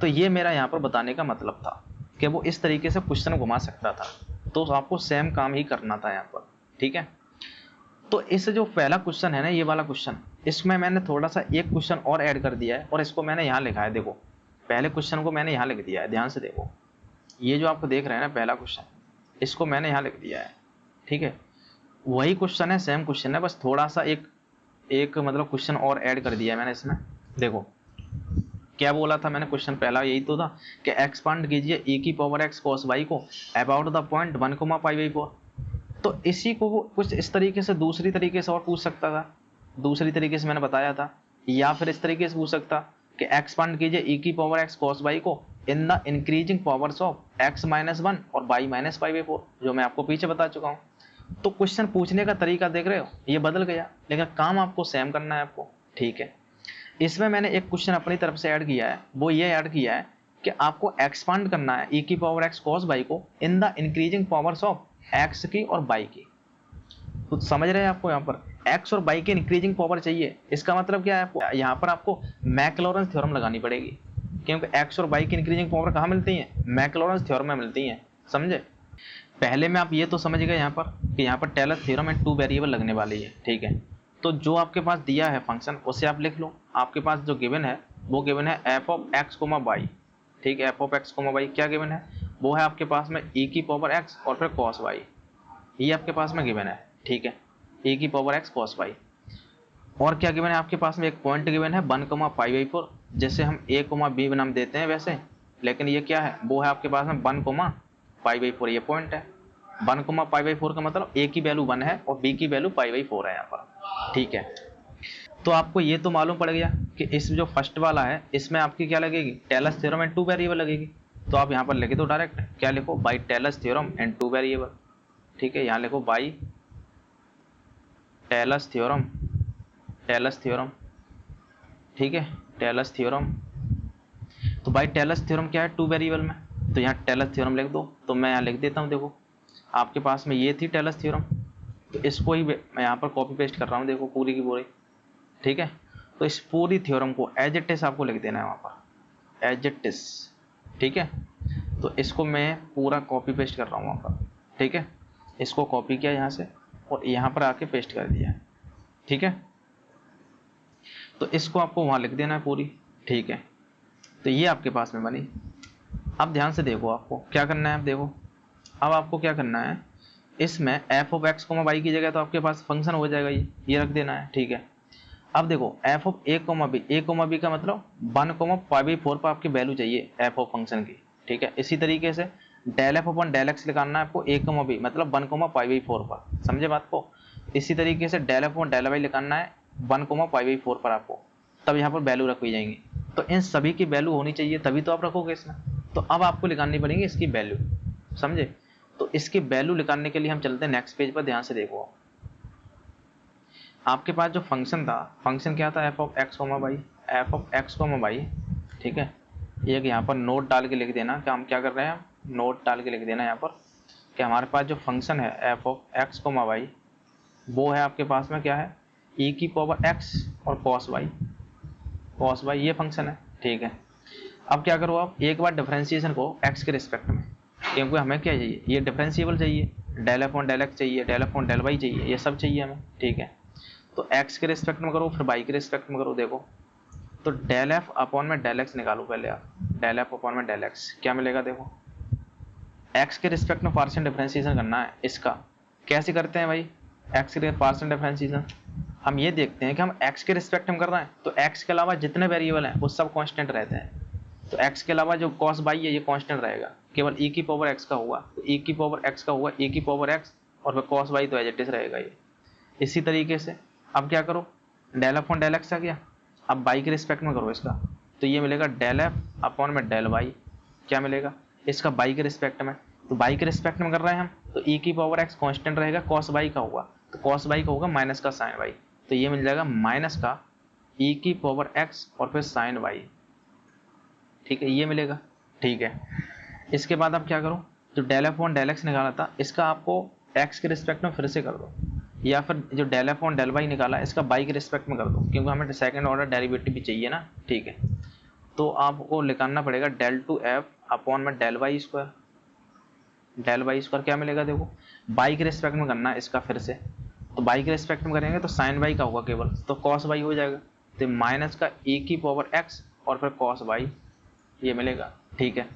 तो ये मेरा यहाँ पर बताने का मतलब था कि वो इस तरीके से क्वेश्चन घुमा सकता था, तो आपको सेम काम ही करना था यहाँ पर। ठीक है, तो इस जो पहला क्वेश्चन है ना, ये वाला क्वेश्चन, इसमें मैंने थोड़ा सा एक क्वेश्चन और ऐड कर दिया है और इसको मैंने यहाँ लिखा है। देखो, पहले क्वेश्चन को मैंने यहाँ लिख दिया है, ध्यान से देखो। ये जो आपको देख रहे हैं ना पहला क्वेश्चन, इसको मैंने यहाँ लिख दिया है। ठीक है, वही क्वेश्चन है, सेम क्वेश्चन है, बस थोड़ा सा एक मतलब क्वेश्चन और ऐड कर दिया है मैंने इसमें। देखो क्या बोला था मैंने, क्वेश्चन पहला यही तो था कि एक्सपांड कीजिए e⁻x cos y को अबाउट द पॉइंट 1,π/4। तो इसी को वो कुछ इस तरीके से दूसरी तरीके से और पूछ सकता था, दूसरी तरीके से मैंने बताया था, या फिर इस तरीके से पूछ सकता कि एक्सपांड कीजिए e⁻x cos y को in the increasing powers of x - 1 और y - π/4, जो मैं आपको पीछे बता चुका हूँ। तो क्वेश्चन पूछने का तरीका देख रहे हो, ये बदल गया, लेकिन काम आपको सेम करना है आपको। ठीक है, इसमें मैंने एक क्वेश्चन अपनी तरफ से ऐड किया है, वो ये ऐड किया है कि आपको एक्सपांड करना है e⁻x cos y को in the increasing powers of x की और y की। तो समझ रहे हैं आपको, यहाँ पर x और y की इंक्रीजिंग पावर चाहिए। इसका मतलब क्या है, आपको यहाँ पर आपको मैक्लॉरेंस थ्योरम लगानी पड़ेगी, क्योंकि x और y की इंक्रीजिंग पावर कहाँ मिलती है, मैक्लॉरेंस थ्योरम में मिलती है। समझे, पहले में आप ये तो समझ गए यहाँ पर कि यहाँ पर टेलर थ्योरम में 2 वेरिएबल लगने वाली है। ठीक है, तो जो आपके पास दिया है फंक्शन उसे आप लिख लो। आपके पास जो गिवन है वो गिवन है f(x, y). ठीक है, f(x, y) क्या गिवन है, वो है आपके पास में e⁻x और फिर cos y, ये आपके पास में गिवन है। ठीक है, e⁻x cos y। और क्या गिवन है आपके पास में, एक पॉइंट गिवन है 1,π/4, जैसे हम a, b नाम देते हैं वैसे, लेकिन ये क्या है, वो है आपके पास में 1,π/4, ये पॉइंट है। 1,π/4 का मतलब a की वैल्यू 1 है और b की वैल्यू π/4 है यहाँ पर। ठीक है, तो आपको ये तो मालूम पड़ गया कि इस जो फर्स्ट वाला है इसमें आपकी क्या लगेगी, टेलर्स थ्योरम एंड 2 वेरिएबल लगेगी। तो आप यहाँ पर लिख दो डायरेक्ट, क्या लिखो, by Taylor's theorem and 2 variable. ठीक है, यहाँ लिखो बाई टेलर्स थ्योरम, ठीक है, टेलर्स थ्योरम। तो बाई टेलर्स थ्योरम क्या है, 2 वेरिएबल में, तो यहाँ टेलर्स थ्योरम लिख दो। तो मैं यहाँ लिख देता हूँ, देखो आपके पास में ये थी टेलर्स थ्योरम, तो इसको ही मैं यहाँ पर कॉपी पेस्ट कर रहा हूँ, देखो पूरी की पूरी। ठीक है, तो इस पूरी थ्योरम को एज इट इज आपको लिख देना है वहाँ पर, एज इट इज। ठीक है, तो इसको मैं पूरा कॉपी पेस्ट कर रहा हूँ वहाँ पर। ठीक है, इसको कॉपी किया यहाँ से और यहाँ पर आके पेस्ट कर दिया। ठीक है, तो इसको आपको वहाँ लिख देना है पूरी। ठीक है, तो ये आपके पास में बनी। अब ध्यान से देखो, आपको क्या करना है, अब देखो अब आपको क्या करना है, इसमें f(x, y) की जगह तो आपके पास फंक्शन हो जाएगा, ये रख देना है। ठीक है, अब देखो f(a, b) का मतलब 1,π/4 पर आपकी वैल्यू चाहिए f ऑफ फंक्शन की। ठीक है, इसी तरीके से डेल f/डेल x निकालना है आपको a, b मतलब 1,π/4 पर। समझे बात को। इसी तरीके से डेल f/डेल y निकालना है 1,π/4 पर आपको, तब यहाँ पर वैल्यू रखी जाएंगी। तो इन सभी की वैल्यू होनी चाहिए तभी तो आप रखोगे इसमें। तो अब आपको निकालनी पड़ेगी इसकी वैल्यू, समझे। तो इसकी वैल्यू निकालने के लिए हम चलते हैं नेक्स्ट पेज पर। ध्यान से देखो, आपके पास जो फंक्शन था, फंक्शन क्या था, f of x comma y, f of x comma y, ठीक है। एक यहाँ पर नोट डाल के लिख देना कि हम क्या कर रहे हैं, नोट डाल के लिख देना यहाँ पर कि हमारे पास जो फंक्शन है f of x comma y, वो है आपके पास में क्या है, e की पावर x और cos y ये फंक्शन है, ठीक है। अब क्या करो आप, एक बार डिफरेंशिएशन को x के रिस्पेक्ट में, क्योंकि हमें क्या चाहिए, ये डिफरेंशिएबल चाहिए, del f on del x चाहिए, del f on del y चाहिए, ये सब चाहिए हमें, ठीक है। तो x के रिस्पेक्ट में करो, फिर y के रिस्पेक्ट में करो। देखो तो डेल एफ अपॉन में डेल एक्स निकालो पहले आप, डेल एफ अपॉन में डेल एक्स क्या मिलेगा। देखो x के रिस्पेक्ट में पार्शियल डिफरेंशिएशन करना है इसका, कैसे करते हैं भाई, x के पार्शियल डिफरेंशिएशन हम ये देखते हैं कि हम x के रिस्पेक्ट में कर रहे हैं तो x के अलावा जितने वेरिएबल हैं वो सब कांस्टेंट रहते हैं। तो x के अलावा जो cos y है ये कांस्टेंट रहेगा, केवल e की पावर x का हुआ तो e की पावर x का हुआ, e की पावर x और फिर cos y तो एज इट इज रहेगा ये। इसी तरीके से अब क्या करो, del f on del x आ गया, अब y के रिस्पेक्ट में करो इसका, तो ये मिलेगा डेल एफ अपॉन में डेल वाई, क्या मिलेगा इसका y के रिस्पेक्ट में। तो y के रिस्पेक्ट में कर रहे हैं हम तो e की पावर x कांस्टेंट रहेगा, cos y का हुआ तो cos y का होगा माइनस का साइन y, तो ये मिल जाएगा माइनस का e की पावर x और फिर साइन y, ठीक है, ये मिलेगा, ठीक है। इसके बाद आप क्या करो, जो del f on del x निकाला था इसका आपको x के रिस्पेक्ट में फिर से कर दो, या फिर जो del f on del y निकाला इसका y के रिस्पेक्ट में कर दो, क्योंकि हमें सेकंड ऑर्डर डेरिवेटिव भी चाहिए ना, ठीक है। तो आपको निकालना पड़ेगा डेल टू एफ अपॉन में del y square, del y square क्या मिलेगा। देखो y के रिस्पेक्ट में करना है इसका फिर से, तो y के रिस्पेक्ट में करेंगे तो साइन y का होगा केवल, तो cos y हो जाएगा, तो माइनस का e की पावर x और फिर cos y ये मिलेगा, ठीक है।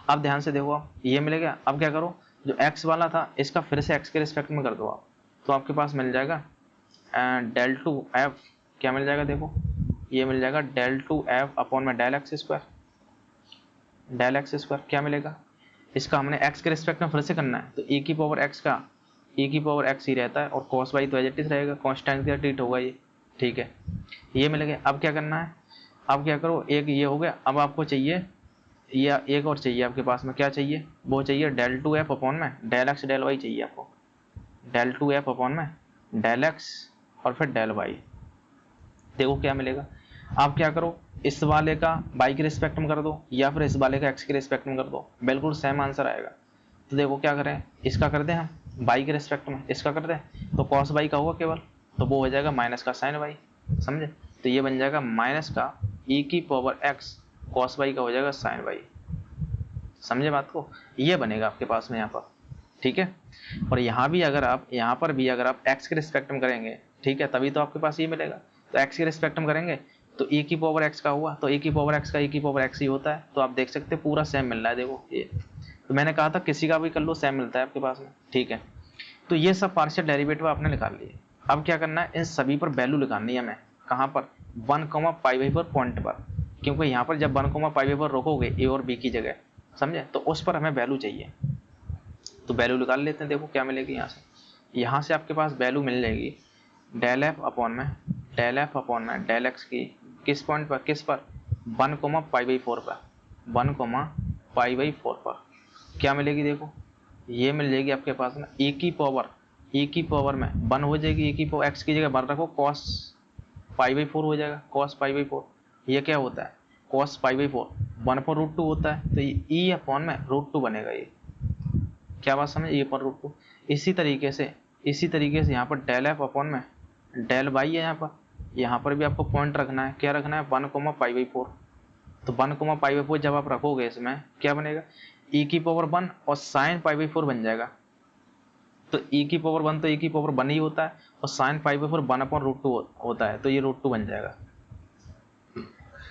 अब ध्यान से देखो आप, ये मिलेगा। अब क्या करो, जो x वाला था इसका फिर से x के रिस्पेक्ट में कर दो आप, तो आपके पास मिल जाएगा डेल टू एफ, क्या मिल जाएगा, देखो ये मिल जाएगा डेल टू एफ अपॉन में del x square, del x square क्या मिलेगा। इसका हमने x के रिस्पेक्ट में फिर से करना है तो e की पावर x का e की पावर x ही रहता है और cos y तो एज इट इज रहेगा, कांस्टेंट का ट्रीट होगा ये, ठीक है, ये मिल गया। अब क्या करना है, अब क्या करो, एक ये हो गया, अब आपको चाहिए या एक और चाहिए आपके पास में, क्या चाहिए, वो चाहिए डेल टू एफ अपॉन में डेल एक्स डेल वाई चाहिए आपको, डेल टू एफ अपॉन में डेल एक्स और फिर डेल वाई। देखो क्या मिलेगा, आप क्या करो, इस वाले का y के रिस्पेक्ट में कर दो या फिर इस वाले का x के रिस्पेक्ट में कर दो, बिल्कुल सेम आंसर आएगा। तो देखो क्या करें, इसका कर दें हम y के रिस्पेक्ट में, इसका कर दें तो cos y का होगा केवल, तो वो हो जाएगा माइनस का साइन y, समझे। तो ये बन जाएगा माइनस का e की पावर x, cos y का हो जाएगा साइन y, समझे बात को, ये बनेगा आपके पास में यहाँ पर, ठीक है। और यहाँ भी अगर आप, यहाँ पर भी अगर आप x के रिस्पेक्ट में करेंगे, ठीक है, तभी तो आपके पास ये मिलेगा। तो x के रिस्पेक्ट में करेंगे तो e की पावर x का हुआ तो e की पावर x का e की पावर x ही होता है, तो आप देख सकते हैं पूरा सेम मिल रहा है। देखो ये तो मैंने कहा था किसी का भी कर लो सेम मिलता है आपके पास में, ठीक है। तो ये सब पार्शियल डेरिवेटिव आपने निकाल लिए। अब क्या करना है, इन सभी पर वैल्यू निकालनी है हमें, कहाँ पर, 1,π पर पॉइंट पर, क्योंकि यहाँ पर जब 1,π पर रोकोगे ए और बी की जगह, समझे, तो उस पर हमें वैल्यू चाहिए। तो वैल्यू निकाल लेते हैं। देखो क्या मिलेगी, यहाँ से आपके पास वैल्यू मिल जाएगी डेल एफ अपॉन में डेल एक्स की किस पॉइंट पर, किस पर, 1,π/4 पर, 1,π/4 पर क्या मिलेगी। देखो ये मिल जाएगी आपके पास में e की पावर में 1 हो जाएगी, e की पावर x की जगह 1 रखो, cos π/4 हो जाएगा, cos π/4 ये क्या होता है, cos π/4 1/√2 होता है, तो ये e अपॉन में √2 बनेगा। ये क्या बात समझ, e अपॉन √2। इसी तरीके से यहाँ पर डेल एफ अपॉन में डेल वाई है, यहाँ पर भी आपको पॉइंट रखना है, क्या रखना है, 1,π/4। तो 1,π/4 जब आप रखोगे इसमें क्या बनेगा, e की पावर 1 और साइन π/4 बन जाएगा। तो e की पावर 1 तो e की पावर 1 ही होता है और साइन π/4 1/√2 होता है, तो ये √2 बन जाएगा।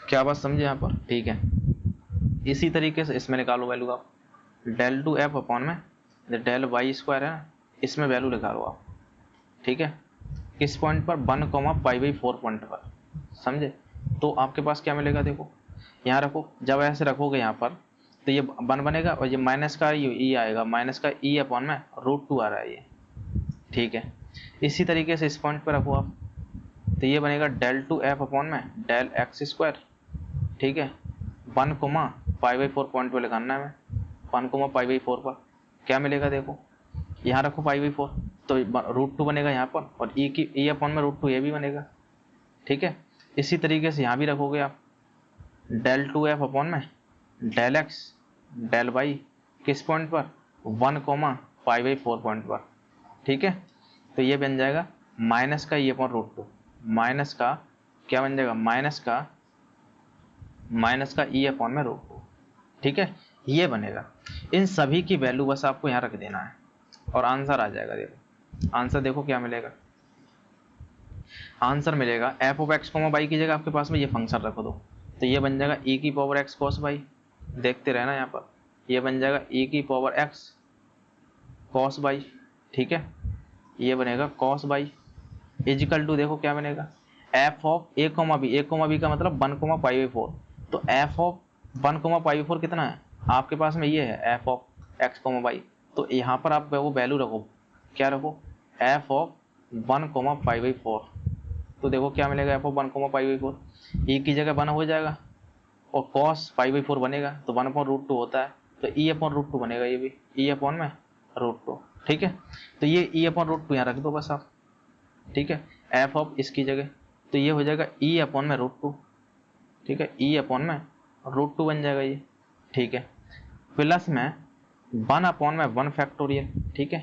क्या बात समझे यहाँ पर, ठीक है। इसी तरीके से इसमें निकालो वैल्यू आप, डेल टू एफ अपॉन में डेल वाई स्क्वायर है, इसमें वैल्यू निकालो आप, ठीक है, किस पॉइंट पर, 1,π/4 पॉइंट पर, समझे। तो आपके पास क्या मिलेगा, देखो यहाँ रखो, जब ऐसे रखोगे यहाँ पर तो ये 1 बनेगा और ये माइनस का ई आएगा, माइनस का ई अपॉन में √2 आ रहा है ये, ठीक है। इसी तरीके से इस पॉइंट पर रखो आप, तो ये बनेगा डेल टू एफ अपॉन में डेल एक्स स्क्वायर, ठीक है, 1 कोमा पाई बाई 4 पॉइंट पे लगाना है हमें, 1 कोमा पाई बाई 4 पर क्या मिलेगा देखो, यहाँ रखो पाई बाई 4 तो √2 बनेगा यहाँ पर, और ई अपॉन में √2 ये भी बनेगा। ठीक है, इसी तरीके से यहाँ भी रखोगे आप del 2f अपॉन में del x del y किस पॉइंट पर, 1 कोमा पाई बाई 4 पॉइंट पर। ठीक है, तो ये बन जाएगा माइनस का ई अपॉन √2, माइनस का क्या बन जाएगा, माइनस का ई अपॉन में √2। ठीक है, ये बनेगा। इन सभी की वैल्यू बस आपको यहाँ रख देना है और आंसर आ जाएगा। देखो आंसर देखो क्या मिलेगा, आंसर मिलेगा f of x comma y की जगह आपके पास में ये फंक्शन रख दो, तो ये बन जाएगा e की पावर x cos वाई, देखते रहना यहाँ पर, ये बन जाएगा e की पावर x cos वाई। ठीक है, ये बनेगा cos वाई इजिकल टू देखो क्या बनेगा, f of a comma b का मतलब 1 कोमा पाई बाई 4, तो f of 1 comma pi by 4 कितना है आपके पास में, ये है f of x comma y. तो यहाँ पर आप वो वैल्यू रखो, क्या रखो, f of 1 comma pi by 4, तो देखो क्या मिलेगा f of 1 comma pi by 4, e की जगह 1 हो जाएगा और cos पाई बाई 4 बनेगा, तो 1 अपॉन √2 होता है, तो e अपॉन √2 बनेगा, ये भी e अपॉन में √2। ठीक है, तो ये e अपॉन √2 यहाँ रख दो बस आप। ठीक है, f ऑफ इसकी जगह, तो ये हो जाएगा e अपॉन में √2। ठीक है, e अपॉन में √2 बन जाएगा ये। ठीक है, प्लस में 1 अपॉन में 1 फैक्टोरियल। ठीक है,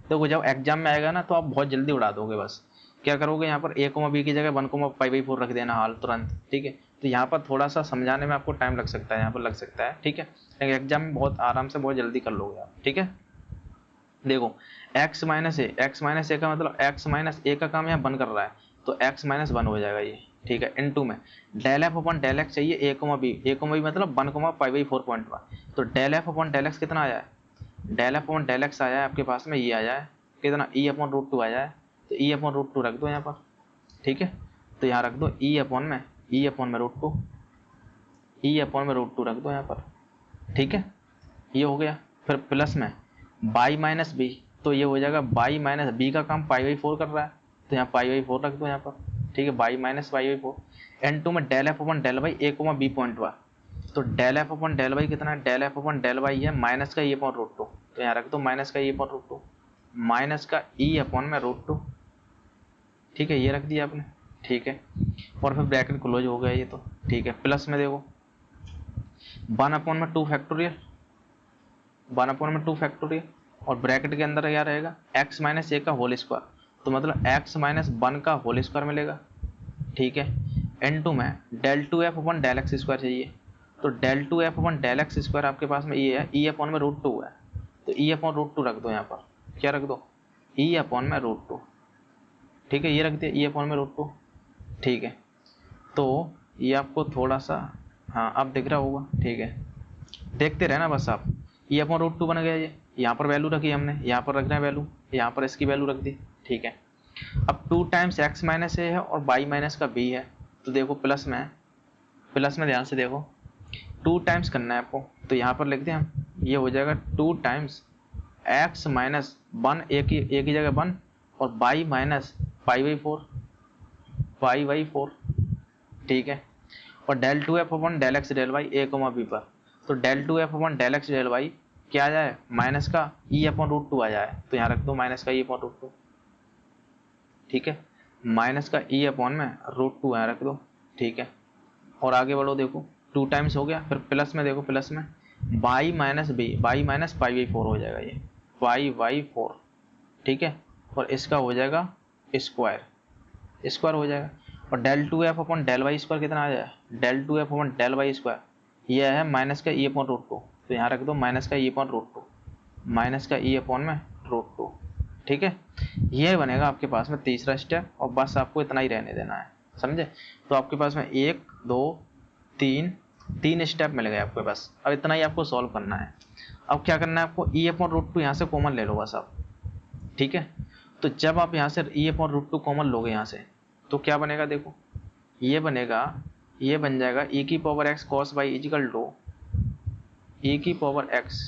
तो जब एग्जाम में आएगा ना तो आप बहुत जल्दी उड़ा दोगे, बस क्या करोगे यहाँ पर a कोमा b की जगह 1 कोमा पाई बाई 4 रख देना हाल तुरंत। ठीक है, तो यहाँ पर थोड़ा सा समझाने में आपको टाइम लग सकता है, यहाँ पर लग सकता है। ठीक है, लेकिन एग्जाम में बहुत आराम से बहुत जल्दी कर लोगे आप। ठीक है, देखो x माइनस ए का मतलब x माइनस ए का काम यहाँ 1 कर रहा है, तो x माइनस 1 हो जाएगा ये। ठीक है, इनटू में del f upon del x चाहिए a कोमा बी मतलब 1 कोमा पाई बाई 4 पॉइंट पर, तो del f upon del x कितना आया है, del f upon del x आया है आपके पास में, ये आया है कितना, e अपॉन √2 आया है, तो e अपॉन √2 रख दो यहाँ पर। ठीक है, तो यहाँ रख दो e अपॉन में √2, e अपॉन में √2 रख दो यहाँ पर। ठीक है, ये हो गया। फिर प्लस में बाई माइनस बी, तो ये हो जाएगा बाई माइनस बी का काम पाई बाई 4 कर रहा है, तो यहाँ पाई बाई 4 रख दो यहाँ पर। ठीक है, by minus pi by 4 n two में del f upon del y a comma b point पर, तो del f upon del y कितना है, del f upon del y है माइनस का e अपॉन √2, तो यहाँ रख दो माइनस का e अपॉन √2, माइनस का e अपॉन में √2। ठीक है, ये रख दिया आपने। ठीक है, और फिर ब्रैकेट क्लोज हो गया ये तो। ठीक है, प्लस में देखो 1 अपॉन में 2 फैक्टोरियल, 1 अपॉन में 2 फैक्टोरियल, और ब्रैकेट के अंदर क्या रहेगा x माइनस ए का होल स्क्वायर, तो मतलब x माइनस 1 का होल स्क्वायर मिलेगा। ठीक है, n2 में del 2f upon del x square चाहिए, तो del 2f upon del x square आपके पास में ये है, e अपॉन में √2 है, तो e अपॉन √2 रख दो यहाँ पर। क्या रख दो, e अपॉन में √2। ठीक है, ये रख दिया e अपॉन में √2। ठीक है, तो ये आपको थोड़ा सा, हाँ अब दिख रहा होगा। ठीक है, देखते रहना बस आप, e अपॉन √2 बन गया ये, यहाँ पर वैल्यू रखी हमने, यहाँ पर रखना है वैल्यू, यहाँ पर इसकी वैल्यू रख दी। ठीक है, अब 2 टाइम्स x माइनस ए है और y माइनस का b है, तो देखो प्लस में ध्यान से देखो 2 टाइम्स करना है आपको, तो यहाँ पर लिखते हैं हम, ये हो जाएगा 2 टाइम्स x माइनस 1 ए की जगह 1 और y माइनस पाई बाई 4। ठीक है, और del 2f upon del x del y a comma b पर, तो del 2f upon del x del y क्या आ जाए, माइनस का e अपॉन √2 आ जाए, तो यहाँ रख दो माइनस का e अपॉन √2। ठीक है, माइनस का e अपॉन में √2 यहाँ रख दो। ठीक है, और आगे बढ़ो, देखो 2 टाइम्स हो गया, फिर प्लस में देखो, प्लस में y minus b, y minus pi by 4 हो जाएगा ये, y बाई 4। ठीक है, और इसका हो जाएगा स्क्वायर हो जाएगा, और del 2f upon del y square कितना आ जाएगा, del 2f upon del y square ये है माइनस का e अपॉन √2, तो यहाँ रख दो माइनस का e अपॉन √2, माइनस का e अपॉन में √2। ठीक है, ये बनेगा आपके पास में तीसरा स्टेप, और बस आपको इतना ही रहने देना है, समझे। तो आपके पास में 1 2 3 स्टेप मिल गए आपके पास, अब इतना ही आपको सॉल्व करना है। अब क्या करना है आपको, e अपॉन √2 यहाँ से कॉमन ले लो बस आप। ठीक है, तो जब आप यहाँ से e अपॉन √2 कॉमन लोगे यहाँ से, तो क्या बनेगा देखो, ये बनेगा, ये बन जाएगा e की power x cos y equal to e की power x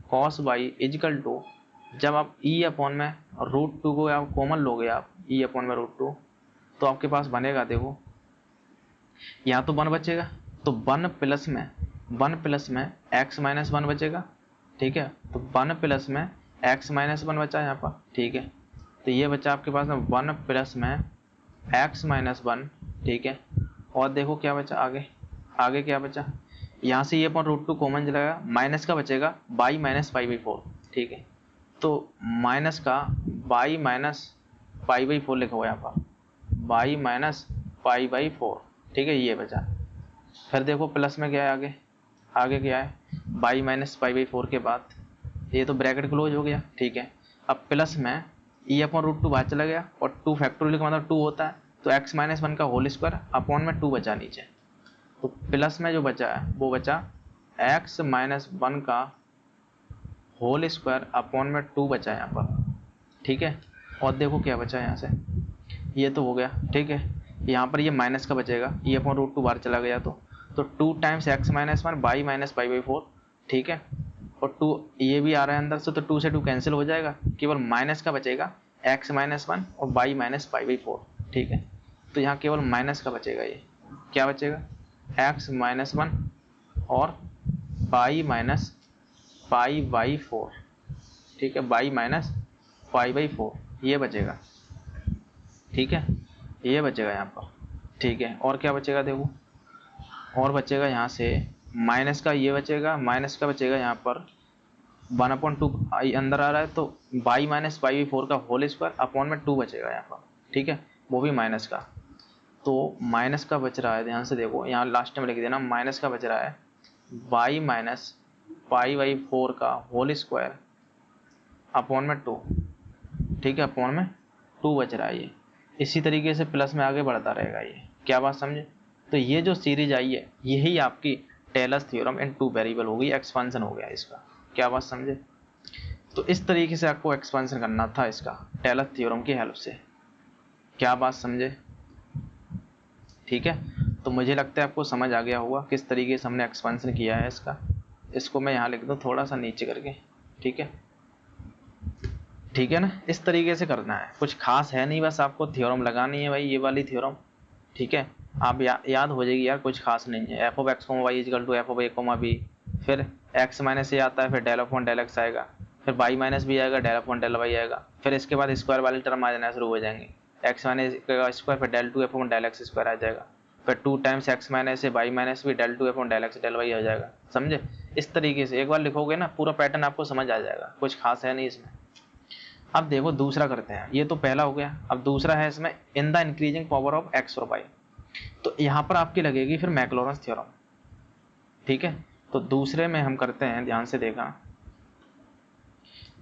cos y equal to, जब आप e अपॉन में √2 को आप कॉमन लोगे, आप e अपॉन में √2, तो आपके पास बनेगा देखो यहाँ तो 1 बचेगा, तो 1 प्लस में x माइनस 1 बचेगा, ठीक है। तो 1 प्लस में x माइनस 1 बचा यहाँ पर, ठीक है। तो ये बचा आपके पास में 1 प्लस में x माइनस 1, ठीक है। और देखो क्या बचा आगे क्या बचा, यहाँ से ये अपन √2 कॉमन चलेगा, माइनस का बचेगा y माइनस पाई बाई 4, ठीक है। तो माइनस का y माइनस पाई बाई 4 लिखा हुआ है यहाँ पर, y माइनस पाई बाई 4, ठीक है, ये बचा। फिर देखो प्लस में क्या है आगे क्या है, y माइनस पाई बाई 4 के बाद ये तो ब्रैकेट क्लोज हो गया, ठीक है। अब प्लस में ये अपन √2 बाहर चला गया, और 2 फैक्टोरियल का मतलब 2 होता है, तो x माइनस 1 का होल स्क्वायर अपॉन में 2 बचा नीचे। तो प्लस में जो बचा है वो बचा x माइनस 1 का होल स्क्वायर अपॉन में 2 बचा यहाँ पर, ठीक है। और देखो क्या बचा यहाँ से, ये तो हो गया, ठीक है। यहाँ पर ये माइनस का बचेगा, ये अपन √2 बाहर चला गया तो 2 times x minus 1 y minus pi by 4, ठीक है। और 2 ये भी आ रहा है अंदर से, तो 2 से 2 कैंसिल हो जाएगा, केवल माइनस का बचेगा x माइनस 1 और y माइनस पाई बाई 4, ठीक है। तो यहाँ केवल माइनस का बचेगा, ये क्या बचेगा x माइनस 1 और y माइनस पाई बाई 4, ठीक है, y माइनस पाई बाई 4 ये बचेगा, ठीक है, ये बचेगा यहाँ पर, ठीक है। और क्या बचेगा देखो, और बचेगा यहाँ से माइनस का, ये बचेगा माइनस का बचेगा यहाँ पर 1/2 अंदर आ रहा है, तो y माइनस पाई बाई 4 का होल स्क्वायर अपॉन में 2 बचेगा यहाँ पर, ठीक है, वो भी माइनस का। तो माइनस का बच रहा है, ध्यान से देखो यहाँ लास्ट में लिख देना, माइनस का बच रहा है y माइनस पाई बाई 4 का होल स्क्वायर अपॉन में 2, ठीक है, अपॉन में 2 बच रहा है ये। इसी तरीके से प्लस में आगे बढ़ता रहेगा ये, क्या बात समझे। तो ये जो सीरीज आई है यही आपकी टेलर्स थ्योरम इन 2 वेरिएबल हो गई, एक्सपेंशन हो गया इसका, क्या बात समझे। तो इस तरीके से आपको एक्सपेंशन करना था इसका टेलर्स थ्योरम की हेल्प से, क्या बात समझे, ठीक है। तो मुझे लगता है आपको समझ आ गया होगा किस तरीके से हमने एक्सपेंशन किया है इसका। इसको मैं यहाँ लिख दूँ थोड़ा सा नीचे करके, ठीक है, ठीक है ना। इस तरीके से करना है, कुछ खास है नहीं, बस आपको थ्योरम लगानी है भाई, ये वाली थ्योरम, ठीक है। आप याद हो जाएगी यार, कुछ खास नहीं है। F of x comma y equal to f of a comma b, फिर एक्स माइनस ए आता है, फिर डेल अपॉन डेल एक्स आएगा, फिर वाई माइनस बी आएगा, डेल अपॉन डेल वाई आएगा, फिर इसके बाद स्क्वायर वाले टर्म आ जाना शुरू हो जाएंगे, एक्स माइनस का स्क्वायर, फिर del 2 f upon del x square आ जाएगा, फिर 2 times x minus a y minus b del 2 f upon del x del y आ जाएगा, समझे। इस तरीके से एक बार लिखोगे ना पूरा पैटर्न आपको समझ आ जाएगा, कुछ खास है नहीं इसमें। अब देखो दूसरा करते हैं, ये तो पहला हो गया, अब दूसरा है इसमें in the increasing power of x और वाई। तो यहाँ पर आपकी लगेगी फिर मैक्लॉरेंस थ्योरम, ठीक है। तो दूसरे में हम करते हैं, ध्यान से देखा,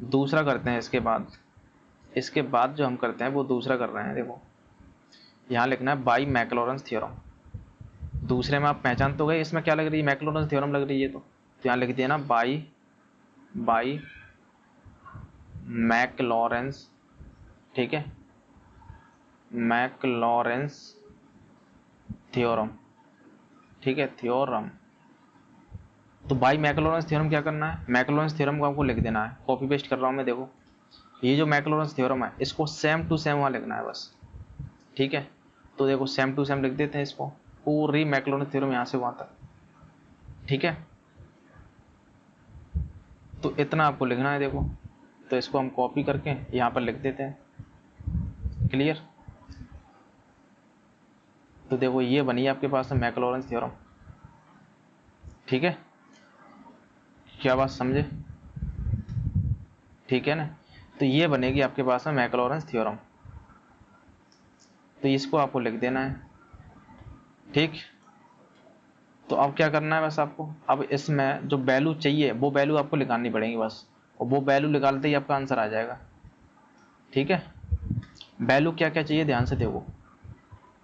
दूसरा करते हैं इसके बाद जो हम करते हैं वो दूसरा कर रहे हैं। देखो यहाँ लिखना है बाई मैक्लॉरेंस थ्योरम। दूसरे में आप पहचान तो गए इसमें क्या लग रही है, मैक्लॉरेंस थ्योरम लग रही है, तो यहाँ लिख दिया ना बाई मैक्लॉरेंस, ठीक है, मैक्लॉरेंस थ्योरम, ठीक है, थ्योरम। तो बाई मैक्लॉरेंस थ्योरम क्या करना है, मैक्लॉरेंस थ्योरम को आपको लिख देना है, कॉपी पेस्ट कर रहा हूँ मैं। देखो ये जो मैक्लॉरेंस थ्योरम है इसको सेम टू सेम वहाँ लिखना है बस, ठीक है। तो देखो सेम टू सेम लिख देते हैं इसको, पूरी मैक्लॉरेंस थ्योरम यहाँ से वहाँ तक, ठीक है। तो इतना आपको लिखना है, देखो तो इसको हम कॉपी करके यहाँ पर लिख देते हैं, क्लियर। तो देखो ये बनी आपके पास है मैक्लॉरेंस थ्योरम, ठीक है, क्या बात समझे, ठीक है ना। तो ये बनेगी आपके पास में मैक्लॉरेंस थ्योरम, तो इसको आपको लिख देना है, ठीक। तो अब क्या करना है बस आपको, अब इसमें जो वैल्यू चाहिए वो वैल्यू आपको निकालनी पड़ेगी बस, और वो वैल्यू निकालते ही आपका आंसर आ जाएगा, ठीक है। वैल्यू क्या क्या चाहिए ध्यान से देखो,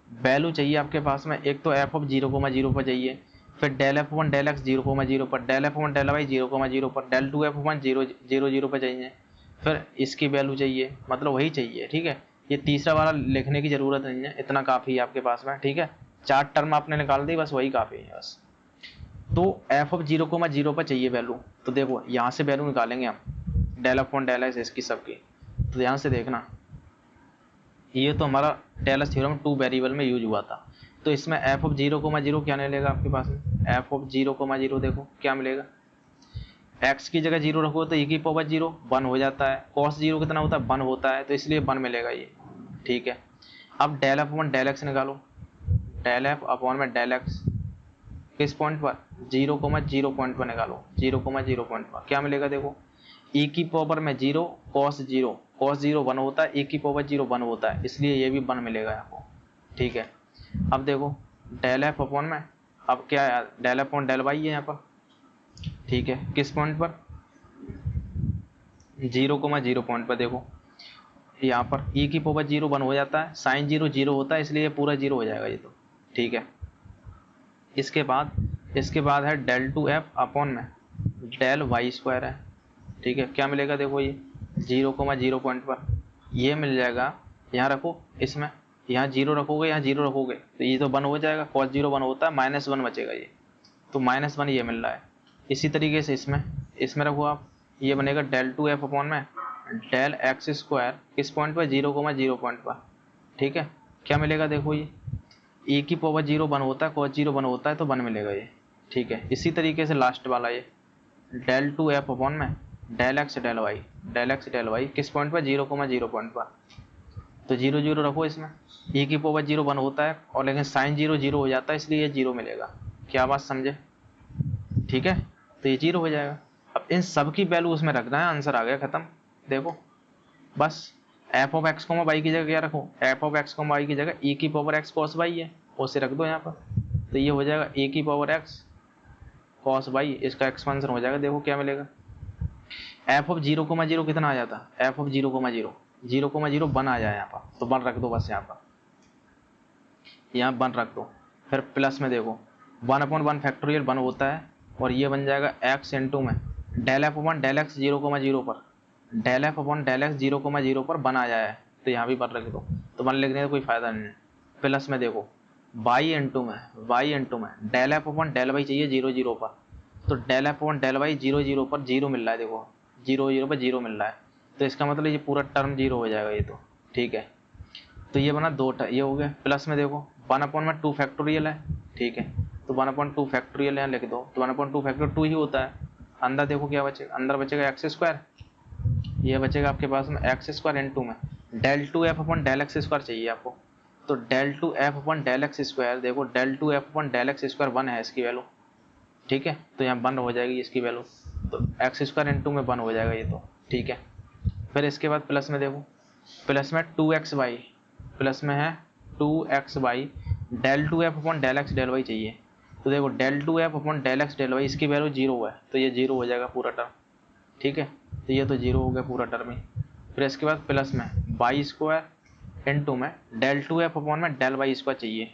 वैल्यू चाहिए आपके पास में एक तो एफ ऑफ 0,0 पर चाहिए, फिर del f on del x 0,0 पर, del f on del y 0,0 पर, डेल 2 एफ वन 0,0 पर चाहिए, फिर इसकी वैल्यू चाहिए, मतलब वही चाहिए, ठीक है। ये तीसरा वाला लिखने की ज़रूरत नहीं है, इतना काफ़ी है आपके पास में, ठीक है। 4 टर्म आपने निकाल दी बस, वही काफ़ी है बस। तो एफ ऑफ 0,0 पर चाहिए वैल्यू, तो देखो यहाँ से वैल्यू निकालेंगे हम, del f on del x इसकी सबकी। तो ध्यान से देखना, ये तो हमारा टेलर्स थ्योरम 2 वेरिएबल में यूज हुआ था, तो इसमें एफ ऑफ 0,0 क्या मिलेगा आपके पास में, एफ ऑफ 0,0 देखो क्या मिलेगा, एक्स की जगह 0 रखो तो e की पावर 0 1 हो जाता है, cos 0 कितना होता है 1 होता है, तो इसलिए 1 मिलेगा ये। ठीक है, अब del f upon del x निकालो, डेल एफ अपॉन में डेल एक्स किस पॉइंट पर 0,0 पॉइंट पर निकालो, 0,0 पॉइंट पर क्या मिलेगा देखो, e की पावर में 0 cos 0 1 होता है, e की पावर 0 1 होता है, इसलिए ये भी 1 मिलेगा आपको। ठीक है, अब देखो डेल एफ अपॉन में, अब क्या है del f upon del y है यहाँ पर। ठीक है, किस पॉइंट पर 0,0 पॉइंट पर, देखो यहाँ पर e की पावर 0 1 हो जाता है, साइन 0 0 होता है, इसलिए पूरा 0 हो जाएगा ये तो। ठीक है, इसके बाद है डेल टू एफ अपॉन में डेल वाई स्क्वायर है। ठीक है, क्या मिलेगा देखो ये 0,0 पॉइंट पर ये मिल जाएगा, यहाँ रखो इसमें, यहाँ 0 रखोगे यहाँ 0 रखोगे तो ये तो 1 हो जाएगा, cos 0 1 होता है, -1 बचेगा ये, तो -1 ये मिल रहा है। इसी तरीके से इसमें रखो आप, ये बनेगा डेल टू एफ अपॉन में डेल एक्स स्क्वायर किस पॉइंट पर 0,0 पॉइंट पर। ठीक है, क्या मिलेगा देखो ये e की पावर 0 1 होता है, cos 0 1 होता है, तो 1 मिलेगा ये। ठीक है, इसी तरीके से लास्ट वाला ये डेल टू एफ अपॉन में डेल एक्स डेल वाई किस पॉइंट पर 0,0 पॉइंट पर, तो 0 0 रखो इसमें, e की पावर 0 1 होता है और लेकिन साइन 0 0 हो जाता है, इसलिए ये 0 मिलेगा। क्या बात समझे। ठीक है, तो ये 0 हो जाएगा। अब इन सब की वैल्यू उसमें रखना है, आंसर आ गया खत्म। देखो बस f of x comma y की जगह क्या रखो, f of x comma y की जगह e की पावर एक्स कॉस वाई है, उसे रख दो यहाँ पर, तो ये हो जाएगा e की पावर एक्स कॉस वाई, इसका एक्सपेंशन हो जाएगा। देखो क्या मिलेगा, एफ ऑफ 0,0 कितना आ जाता है, एफ ऑफ 0,0 1 आ जाए यहाँ पर, तो 1 रख दो बस यहाँ पर, यहाँ 1 रख दो। फिर प्लस में देखो 1/1 फैक्टोरियल 1 होता है, और ये बन जाएगा x इंटू में del f upon del x 0,0 पर, del f upon del x 0,0 पर 1 आ जाए, तो यहाँ भी 1 रख दो, तो 1 लिखने का कोई फायदा नहीं है। प्लस में देखो y इंटू में del f upon del y चाहिए 0 0 पर, तो del f upon del y 0 0 पर 0 मिल रहा है, देखो 0 0 पर 0 मिल रहा है, तो इसका मतलब ये पूरा टर्म 0 हो जाएगा ये तो। ठीक है, तो ये बना ये हो गया। प्लस में देखो 1/2 फैक्टोरियल है। ठीक है, तो 1/2 फैक्टोरियल यहाँ लिख दो, तो 1/2 फैक्टोरियल 2 ही होता है। अंदर देखो क्या बचेगा, अंदर बचेगा एक्स स्क्वायर, ये बचेगा आपके पास में एक्स स्क्वायर इंटू में del two f upon del x square चाहिए आपको, तो del two f upon del x square, देखो del two f upon del x square 1 है इसकी वैल्यू। ठीक है, तो यहाँ 1 हो जाएगी इसकी वैल्यू, तो एक्स स्क्वायर इंटू में 1 हो जाएगा ये तो। ठीक है, फिर इसके बाद प्लस में देखो, प्लस में 2xy, प्लस में है 2xy del two f upon del x del y चाहिए, तो देखो del two f upon del x del y इसकी वैल्यू 0 है, तो ये 0 हो जाएगा पूरा टर्म। ठीक है, तो ये तो 0 हो गया पूरा टर्म ही। फिर इसके बाद प्लस में वाई स्क्वायर इंटू में डेल टू एफ अपॉन में डेल वाई स्क्वायर चाहिए,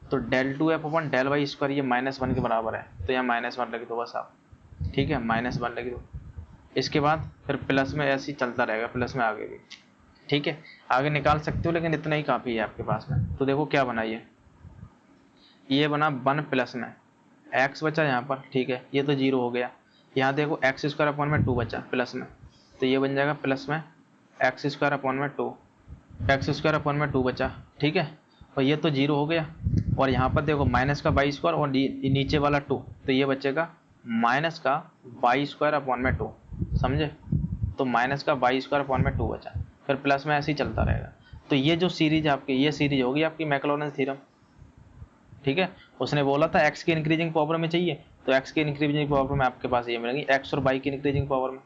तो del two f upon del y square ये -1 के बराबर है, तो यहाँ -1 लिख दो बस आप। ठीक है, -1 लिख दो। इसके बाद फिर प्लस में ऐसे ही चलता रहेगा, प्लस में आगे भी। ठीक है, आगे निकाल सकते हो, लेकिन इतना ही काफ़ी है आपके पास में। तो देखो क्या बना, ये बना 1 प्लस में x बचा यहाँ पर। ठीक है, ये तो 0 हो गया। यहाँ देखो एक्स स्क्वायर अपॉन में 2 बचा प्लस में, तो ये बन जाएगा प्लस में एक्स स्क्वायर अपॉन में 2, एक्स स्क्वायर अपॉन में 2 बचा। ठीक है, और ये तो 0 हो गया, और यहाँ पर देखो माइनस का वाई स्क्वायर और नीचे वाला 2, तो ये बचेगा माइनस का वाई स्क्वायर अपॉन में 2, समझे, तो माइनस का वाई स्क्वायर अपॉन में 2 बचा। फिर प्लस में ऐसे ही चलता रहेगा। तो ये जो सीरीज आपकी, ये सीरीज होगी आपकी मैक्लॉरेंस थ्योरम। ठीक है, उसने बोला था एक्स की इंक्रीजिंग पावर में चाहिए, तो एक्स की इंक्रीजिंग पावर में आपके पास ये मिलेंगी एक्स और वाई की इंक्रीजिंग पावर में।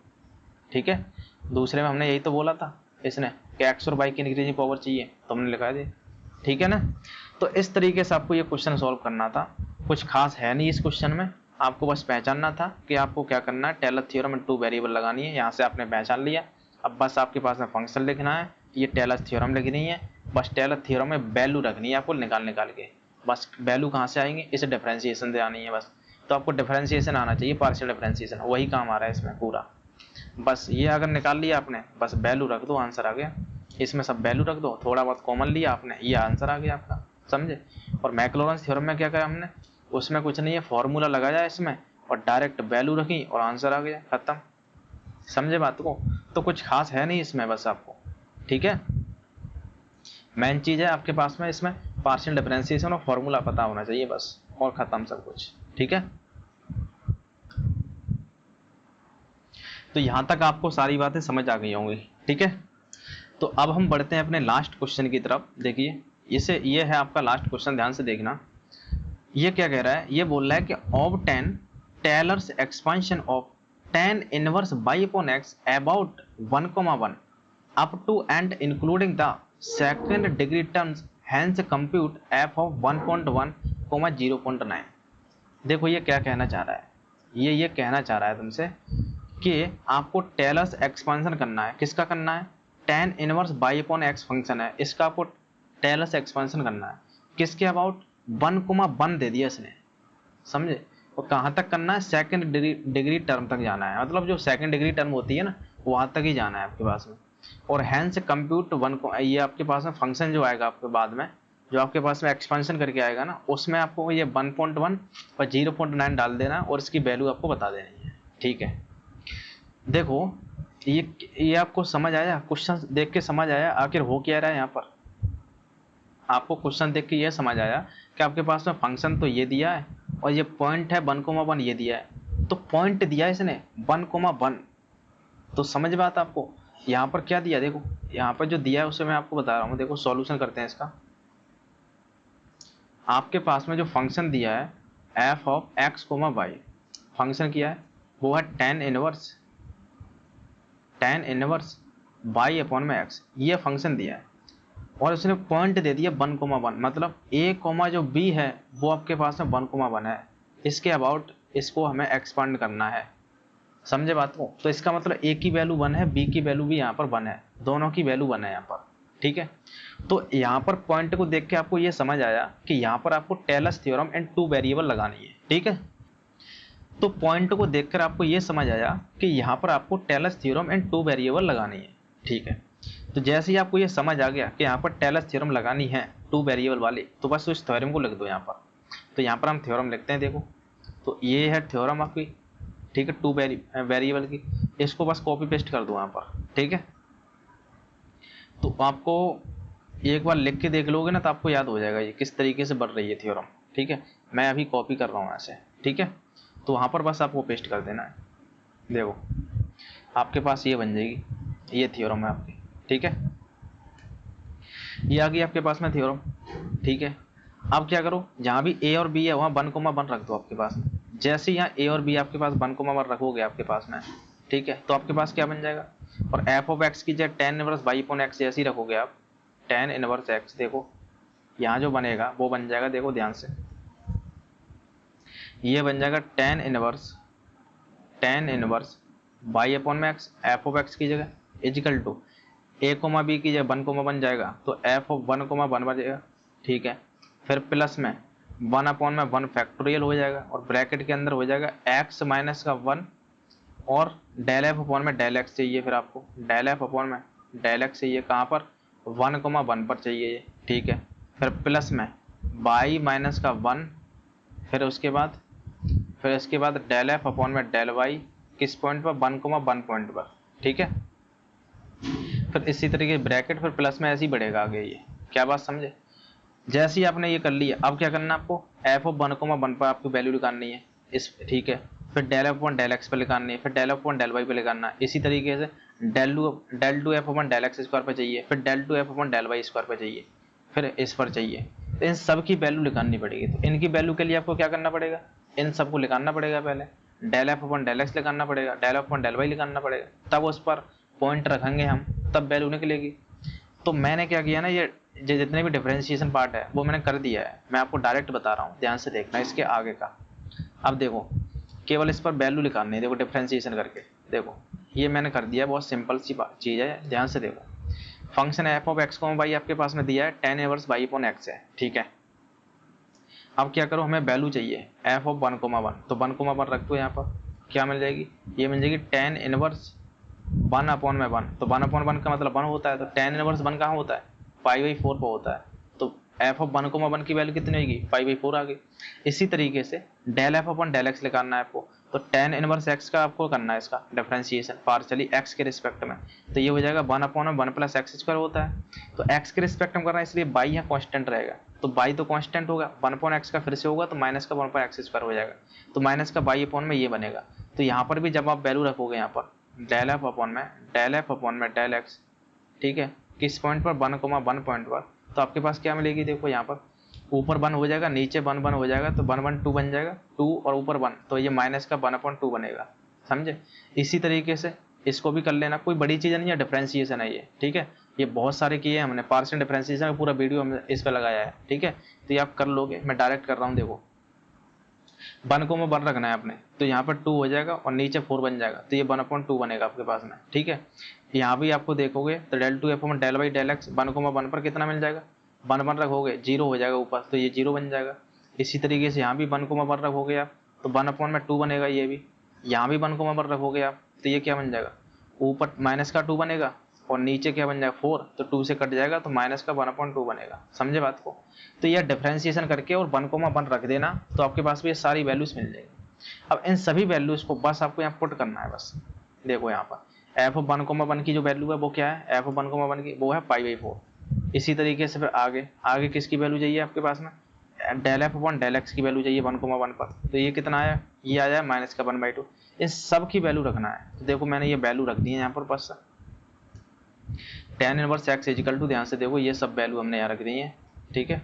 ठीक है, दूसरे में हमने यही तो बोला था इसने कि एक्स और वाई की इंक्रीजिंग पावर चाहिए, तो हमने लिखा दिया। ठीक है ना, तो इस तरीके से आपको ये क्वेश्चन सॉल्व करना था। कुछ खास है नहीं इस क्वेश्चन में, आपको बस पहचानना था कि आपको क्या करना है। टेलर थ्योरम में 2 वेरिएबल लगानी है, यहाँ से आपने पहचान लिया। अब बस आपके पास में फंक्शन लिखना है, ये टेलर थ्योरम लिखनी है, बस टेलर थ्योरम में वैल्यू रखनी है आपको निकाल के। बस वैल्यू कहाँ से आएंगे, इसे डिफरेंशिएशन से आनी है बस। तो आपको डिफरेंशिएशन आना चाहिए, पार्शियल डिफरेंशिएशन, वही काम आ रहा है इसमें पूरा। बस ये अगर निकाल लिया आपने, बस वैल्यू रख दो, आंसर आ गया। इसमें सब वैल्यू रख दो, थोड़ा बहुत कॉमन लिया आपने, ये आंसर आ गया आपका, समझे। और मैक्लॉरेंस थ्योरम में क्या करा हमने, उसमें कुछ नहीं है, फॉर्मूला लगाया इसमें और डायरेक्ट वैल्यू रखी और आंसर आ गया, खत्म। समझे बात को, तो कुछ खास है नहीं इसमें बस आपको। ठीक है, मेन चीज है आपके पास में इसमें पार्शियल डिफरेंशिएशन और फॉर्मूला पता होना चाहिए बस, और खत्म सब कुछ। ठीक है, तो यहां तक आपको सारी बातें समझ आ गई होंगी। ठीक है, तो अब हम बढ़ते हैं अपने लास्ट क्वेश्चन की तरफ। देखिए ये है आपका लास्ट क्वेश्चन, ध्यान से देखना। ये क्या कह रहा है, ये बोल रहा है कि of 10 Taylor's expansion of tan inverse y upon x about 1,1 up to and including the second degree terms, hence compute f of 1.1, 0.9। देखो ये क्या कहना चाह रहा है, ये कहना चाह रहा है तुमसे कि आपको टेलर्स एक्सपेंशन करना है। किसका करना है, tan inverse y upon x function है, इसका आपको टेलर्स एक्सपेंशन करना है। किसके अबाउट 1,1 दे दिया इसने, समझे। और कहाँ तक करना है, सेकंड डिग्री टर्म तक जाना है, मतलब जो सेकंड डिग्री टर्म होती है ना वहां तक ही जाना है आपके पास में। और हैंस कंप्यूट 1 को, ये आपके पास में फंक्शन जो आएगा आपके बाद में, जो आपके पास में एक्सपेंशन करके आएगा ना, उसमें आपको ये 1.1 और 0.9 डाल देना और इसकी वैल्यू आपको बता देनी है। ठीक है, देखो ये आपको समझ आया, क्वेश्चन देख के समझ आया आखिर हो क्या रहा है यहाँ पर। आपको क्वेश्चन देख के ये समझ आया कि आपके पास में फंक्शन तो ये दिया है और ये पॉइंट है 1,1 ये दिया है, तो पॉइंट दिया है इसने 1,1। तो समझ बात आपको। यहाँ पर क्या दिया, देखो यहाँ पर जो दिया है उसे मैं आपको बता रहा हूँ। देखो सॉल्यूशन करते हैं इसका। आपके पास में जो फंक्शन दिया है f of x, y, function किया है वो है tan इनवर्स y अपॉन में x, ये फंक्शन दिया है। और उसने पॉइंट दे दिया 1,1, मतलब a कॉमा जो b है वो आपके पास में 1,1 है। इसके अबाउट इसको हमें एक्सपांड करना है, समझे बात को। तो इसका मतलब a की वैल्यू 1 है, b की वैल्यू भी यहाँ पर 1 है, दोनों की वैल्यू 1 है यहाँ पर। ठीक है, तो यहाँ पर पॉइंट को देख के आपको ये समझ आया कि यहाँ पर आपको टेलर्स थ्योरम एंड 2 वेरिएबल लगानी है। ठीक है, तो पॉइंट को देखकर आपको ये समझ आया कि यहाँ पर आपको टेलर्स थ्योरम एंड 2 वेरिएबल लगानी है। ठीक है, तो जैसे ही आपको ये समझ आ गया कि यहाँ पर टेलर्स थ्योरम लगानी है 2 वेरिएबल वाली, तो बस उस थ्योरम को लिख दो यहाँ पर। तो यहाँ पर हम थ्योरम लिखते हैं, देखो तो ये है थ्योरम आपकी। ठीक है, 2 वेरिएबल की, इसको बस कॉपी पेस्ट कर दो यहाँ पर। ठीक है, तो आपको एक बार लिख के देख लोगे ना तो आपको याद हो जाएगा ये किस तरीके से बन रही है थ्योरम। ठीक है, मैं अभी कॉपी कर रहा हूँ ऐसे। ठीक है, तो वहाँ पर बस आपको पेस्ट कर देना है। देखो आपके पास ये बन जाएगी, ये थ्योरम है आपकी। ठीक है, ये आ गई आपके पास में थ्योरम। ठीक है, अब क्या करो, जहाँ भी a और b है वहाँ 1,1 रख दो आपके पास में। जैसे यहाँ a और b आपके पास 1,1 रखोगे आपके पास में, ठीक है, तो आपके पास क्या बन जाएगा। और f ऑफ x की जगह tan inverse y upon x जैसे ही रखोगे आप, tan इनवर्स x, देखो यहाँ जो बनेगा वो बन जाएगा, देखो ध्यान से, ये बन जाएगा tan इनवर्स y अपॉन में x, f ऑफ x की जगह equal to a comma b की जगह 1,1 बन जाएगा, तो f ऑफ 1,1 बन जाएगा। ठीक है, फिर प्लस में 1 अपॉन में 1 फैक्टोरियल हो जाएगा और ब्रैकेट के अंदर हो जाएगा x माइनस का 1 और डेल एफ अपॉन में डेल एक्स चाहिए। फिर आपको डेल एफ अपॉन में डेल एक्स चाहिए, कहाँ पर 1,1 पर चाहिए ये। ठीक है, फिर प्लस में y माइनस का 1, फिर इसके बाद डेल एफ अपॉन में डेल वाई, किस पॉइंट पर 1,1 पॉइंट पर। ठीक है, फिर इसी तरीके ब्रैकेट, फिर प्लस में ऐसे ही बढ़ेगा आगे। ये क्या बात समझे। जैसे ही आपने ये कर लिया, अब क्या करना है आपको, एफ ऑफ 1,1 पर आपकी वैल्यू निकालनी है इस। ठीक है, फिर del f upon del x पर निकालनी है, फिर del f upon del y पर निकालना है। इसी तरीके से del two f upon del x square पर चाहिए, फिर del two f upon del y square पर चाहिए, फिर इस पर चाहिए। तो इन सब की वैल्यू निकालनी पड़ेगी। तो इनकी वैल्यू के लिए आपको क्या करना पड़ेगा, इन सबको निकालना पड़ेगा। पहले del f upon del x निकालना पड़ेगा, del f upon del y निकालना पड़ेगा, तब उस पर पॉइंट रखेंगे हम, तब वैल्यू निकलेगी। तो मैंने क्या किया ना, ये जितने भी डिफरेंशिएशन पार्ट है वो मैंने कर दिया है। मैं आपको डायरेक्ट बता रहा हूँ, ध्यान से देखना इसके आगे का। अब देखो केवल इस पर वैल्यू निकालनी है, देखो डिफरेंशिएशन करके। देखो ये मैंने कर दिया, बहुत सिंपल सी चीज़ है, ध्यान से देखो। Function f of x y आपके पास में दिया है, tan inverse y upon x है। ठीक है, अब क्या करो, हमें वैल्यू चाहिए एफ ऑफ 1,1, तो 1,1 रख दो यहाँ पर। क्या मिल जाएगी, ये मिल जाएगी tan इनवर्स 1 अपॉन में 1, तो 1 अपॉन 1 का मतलब 1 होता है, तो tan इनवर्स 1 कहाँ होता है, 5/4 पर होता है। तो एफ ऑफ 1,1 की वैल्यू कितनी होगी, 5/4 आ गई। इसी तरीके से del f upon del x निकालना है आपको, तो tan इनवर्स x का आपको करना है इसका डिफरेंशिएशन पार्शियली x के रिस्पेक्ट में। तो ये हो जाएगा 1 अपॉन 1 प्लस एक्स स्क्वायर होता है, तो x के रिस्पेक्ट में करना है, इसलिए y यहाँ कांस्टेंट रहेगा। तो बाई तो कांस्टेंट होगा, 1/x का फिर से होगा तो माइनस का 1/x² हो जाएगा, तो माइनस का बाई अपॉन में ये बनेगा। तो यहाँ पर भी जब आप वैल्यू रखोगे यहाँ पर डेल एफ अपॉन में डेल एक्स, ठीक है, किस पॉइंट पर 1,1 पॉइंट पर, तो आपके पास क्या मिलेगी, देखो यहाँ पर ऊपर 1 हो जाएगा, नीचे 1 हो जाएगा, तो 1 बन जाएगा 2 और ऊपर 1, तो ये माइनस का 1/2 बनेगा, समझे। इसी तरीके से इसको भी कर लेना, कोई बड़ी चीज़ नहीं है, डिफरेंशिएशन है ये, ठीक है। ये बहुत सारे किए हैं हमने, पार्शियल डिफरेंशिएशन का पूरा वीडियो हमने इस पर लगाया है, ठीक है। तो ये आप कर लोगे, मैं डायरेक्ट कर रहा हूँ, देखो 1 को मैं 1 रखना है आपने, तो यहाँ पर 2 हो जाएगा और नीचे 4 बन जाएगा, तो ये 1/2 बनेगा आपके पास में, ठीक है। यहाँ भी आपको देखोगे तो डेल 2 एफ में डेल बाई डेल एक्स 1 को 1 पर कितना मिल जाएगा, 1 रखोगे 0 हो जाएगा ऊपर, तो ये 0 बन जाएगा। इसी तरीके से यहाँ भी 1 को 1 रखोगे आप तो 1/2 बनेगा, ये भी यहाँ भी 1 को 1 रखोगे आप तो ये क्या बन जाएगा, ऊपर माइनस का 2 बनेगा और नीचे क्या बन जाएगा 4, तो 2 से कट जाएगा तो माइनस का 1/2 बनेगा, समझे बात को। तो यह डिफरेंशिएशन करके और 1,1 रख देना, तो आपके पास भी ये सारी वैल्यूज मिल जाएगी। अब इन सभी वैल्यूज को बस आपको यहाँ पुट करना है, बस देखो यहाँ पर एफ 1,1 की जो वैल्यू है वो क्या है, एफ 1,1 की वो है π/4। इसी तरीके से फिर आगे किसकी वैल्यू चाहिए आपके पास में, del f upon del x की वैल्यू चाहिए 1,1 पर, तो ये कितना आया, ये आ जाए माइनस का 1/2। इन सब की वैल्यू रखना है, तो देखो मैंने ये वैल्यू रख दी है यहाँ पर बस tan inverse x is equal to, ध्यान से देखो ये सब वैल्यू हमने यहाँ रख दी है, ठीक है।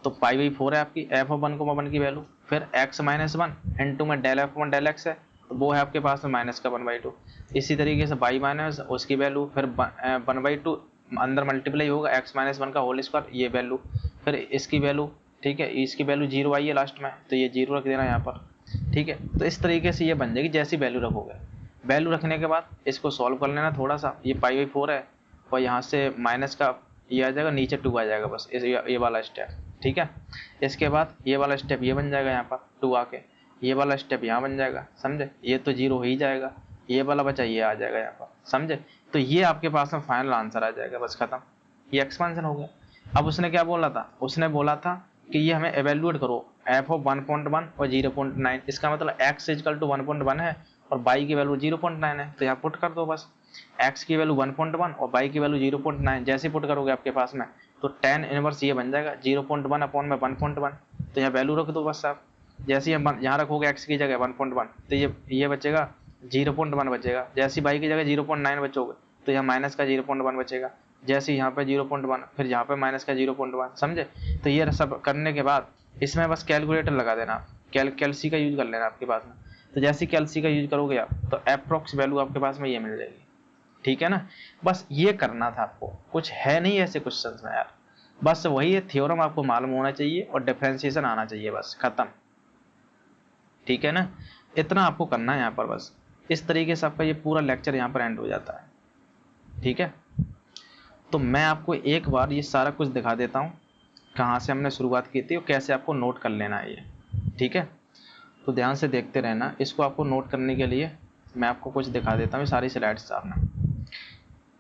तो π/4 है आपकी एफ 1,1 की वैल्यू, फिर x - 1 इनटू में del f upon del x है, तो वो है आपके पास में माइनस का 1/2। इसी तरीके से y माइनस उसकी वैल्यू, फिर 1/2 अंदर मल्टीप्लाई होगा x - 1 का होल स्क्वायर, ये वैल्यू, फिर इसकी वैल्यू, ठीक है, इसकी वैल्यू 0 आई है लास्ट में, तो ये 0 रख देना यहाँ पर, ठीक है। तो इस तरीके से ये बन जाएगी, जैसी वैल्यू रखोगे। वैल्यू रखने के बाद इसको सॉल्व कर लेना थोड़ा सा, ये π/4 है और यहाँ से माइनस का ये आ जाएगा, नीचे 2 आ जाएगा, बस ये वाला स्टेप, ठीक है। इसके बाद ये वाला स्टेप ये बन जाएगा यहाँ पर 2 आके, ये वाला स्टेप यहाँ बन जाएगा, समझे, ये तो 0 हो ही जाएगा, ये वाला बचा ये आ जाएगा यहाँ पर, समझे। तो ये आपके पास में फाइनल आंसर आ जाएगा, बस खत्म, ये एक्सपेंशन हो गया। अब उसने क्या बोला था, उसने बोला था कि ये हमें एवेल्युएट करो एफ ऑफ 1.1 और 0.9, इसका मतलब x इक्वल टू 1.1 है और y की वैल्यू 0.9 है, तो यहाँ पुट कर दो बस, x की वैल्यू 1.1 और y की वैल्यू 0.9, जैसे पुट करोगे आपके पास में तो tan इनवर्स ये बन जाएगा 0.1 अपॉन में 1.1, तो यहाँ वैल्यू रख दो बस आप, जैसे यहाँ रखोगे x की जगह 1.1 तो ये बचेगा 0.1 बचेगा, जैसे y की जगह 0.9 बचोगे तो यहाँ माइनस का 0.1 बचेगा, जैसे यहाँ पे 0.1 फिर यहाँ पे माइनस का 0.1, समझे। तो ये सब करने के बाद इसमें बस कैलकुलेटर लगा देना आप, कैलसी का यूज कर लेना आपके पास में, तो जैसे कैलसी का यूज करोगे आप तो अप्रॉक्स वैल्यू आपके पास में ये मिल जाएगी, ठीक है ना। बस ये करना था आपको, कुछ है नहीं ऐसे क्वेश्चंस में यार, बस वही है, थ्योरम आपको मालूम होना चाहिए और डिफरेंशिएशन आना चाहिए, बस खत्म, ठीक है ना। इतना आपको करना है यहाँ पर, बस इस तरीके से आपका ये पूरा लेक्चर यहाँ पर एंड हो जाता है, ठीक है। तो मैं आपको एक बार ये सारा कुछ दिखा देता हूँ, कहाँ से हमने शुरुआत की थी और कैसे आपको नोट कर लेना है ये, ठीक है। तो ध्यान से देखते रहना, इसको आपको नोट करने के लिए मैं आपको कुछ दिखा देता हूँ, सारी स्लाइड्स सामने।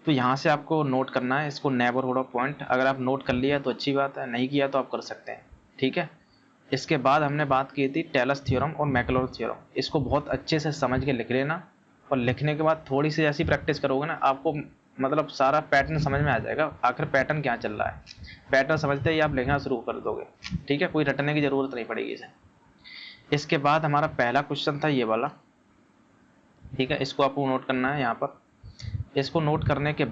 तो यहाँ से आपको नोट करना है इसको, नेबरहुड ऑफ पॉइंट, अगर आप नोट कर लिया तो अच्छी बात है, नहीं किया तो आप कर सकते हैं, ठीक है। इसके बाद हमने बात की थी टेलस थ्योरम और मैक्लॉरिन थ्योरम, इसको बहुत अच्छे से समझ के लिख लेना, और लिखने के बाद थोड़ी सी ऐसी प्रैक्टिस करोगे ना, आपको मतलब सारा पैटर्न समझ में आ जाएगा, आखिर पैटर्न क्या चल रहा है, पैटर्न समझते ही आप लिखना शुरू कर दोगे, ठीक है, कोई रटने की जरूरत नहीं पड़ेगी इसे। इसके बाद हमारा पहला क्वेश्चन था ये वाला, ठीक है, इसको आपको नोट करना है यहाँ पर। इसको नोट करने के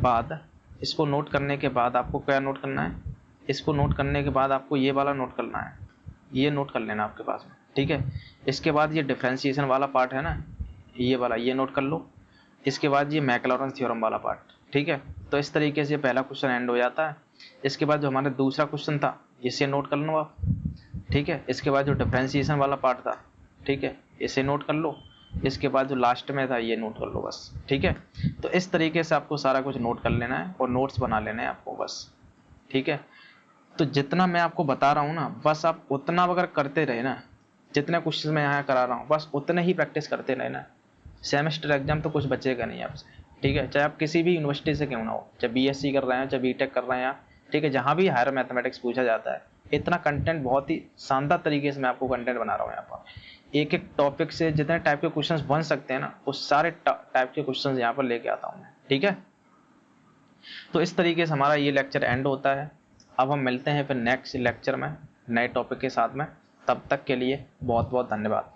बाद आपको क्या नोट करना है, इसको नोट करने के बाद आपको ये वाला नोट करना है, ये नोट कर लेना आपके पास में, ठीक है। इसके बाद ये डिफरेंशिएशन वाला पार्ट है ना, ये वाला ये नोट कर लो। इसके बाद ये मैक्लॉरिन थ्योरम वाला पार्ट, ठीक है। तो इस तरीके से पहला क्वेश्चन एंड हो जाता है। इसके बाद जो हमारा दूसरा क्वेश्चन था इसे नोट कर लो आप, ठीक है। इसके बाद जो डिफरेंशिएशन वाला पार्ट था, ठीक है, इसे नोट कर लो। इसके बाद जो लास्ट में था ये नोट कर लो बस, ठीक है। तो इस तरीके से आपको सारा कुछ नोट कर लेना है और नोट्स बना लेने हैं आपको बस, ठीक है। तो जितना मैं आपको बता रहा हूँ ना, बस आप उतना अगर करते रहे ना, जितने क्वेश्चन मैं यहाँ करा रहा हूँ बस उतने ही प्रैक्टिस करते रहे ना, सेमेस्टर एग्जाम तो कुछ बचेगा नहीं आपसे, ठीक है। चाहे आप किसी भी यूनिवर्सिटी से क्यों ना हो, चाहे बीएससी कर रहे हैं, चाहे बीटेक कर रहे हैं, ठीक है, जहाँ भी हायर मैथमेटिक्स पूछा जाता है, इतना कंटेंट बहुत ही शानदार तरीके से मैं आपको कंटेंट बना रहा हूँ यहाँ पर। एक एक टॉपिक से जितने टाइप के क्वेश्चंस बन सकते हैं ना, उस सारे टाइप के क्वेश्चंस यहाँ पर लेके आता हूँ मैं, ठीक है। तो इस तरीके से हमारा ये लेक्चर एंड होता है। अब हम मिलते हैं फिर नेक्स्ट लेक्चर में। नए टॉपिक के साथ में। तब तक के लिए बहुत बहुत धन्यवाद।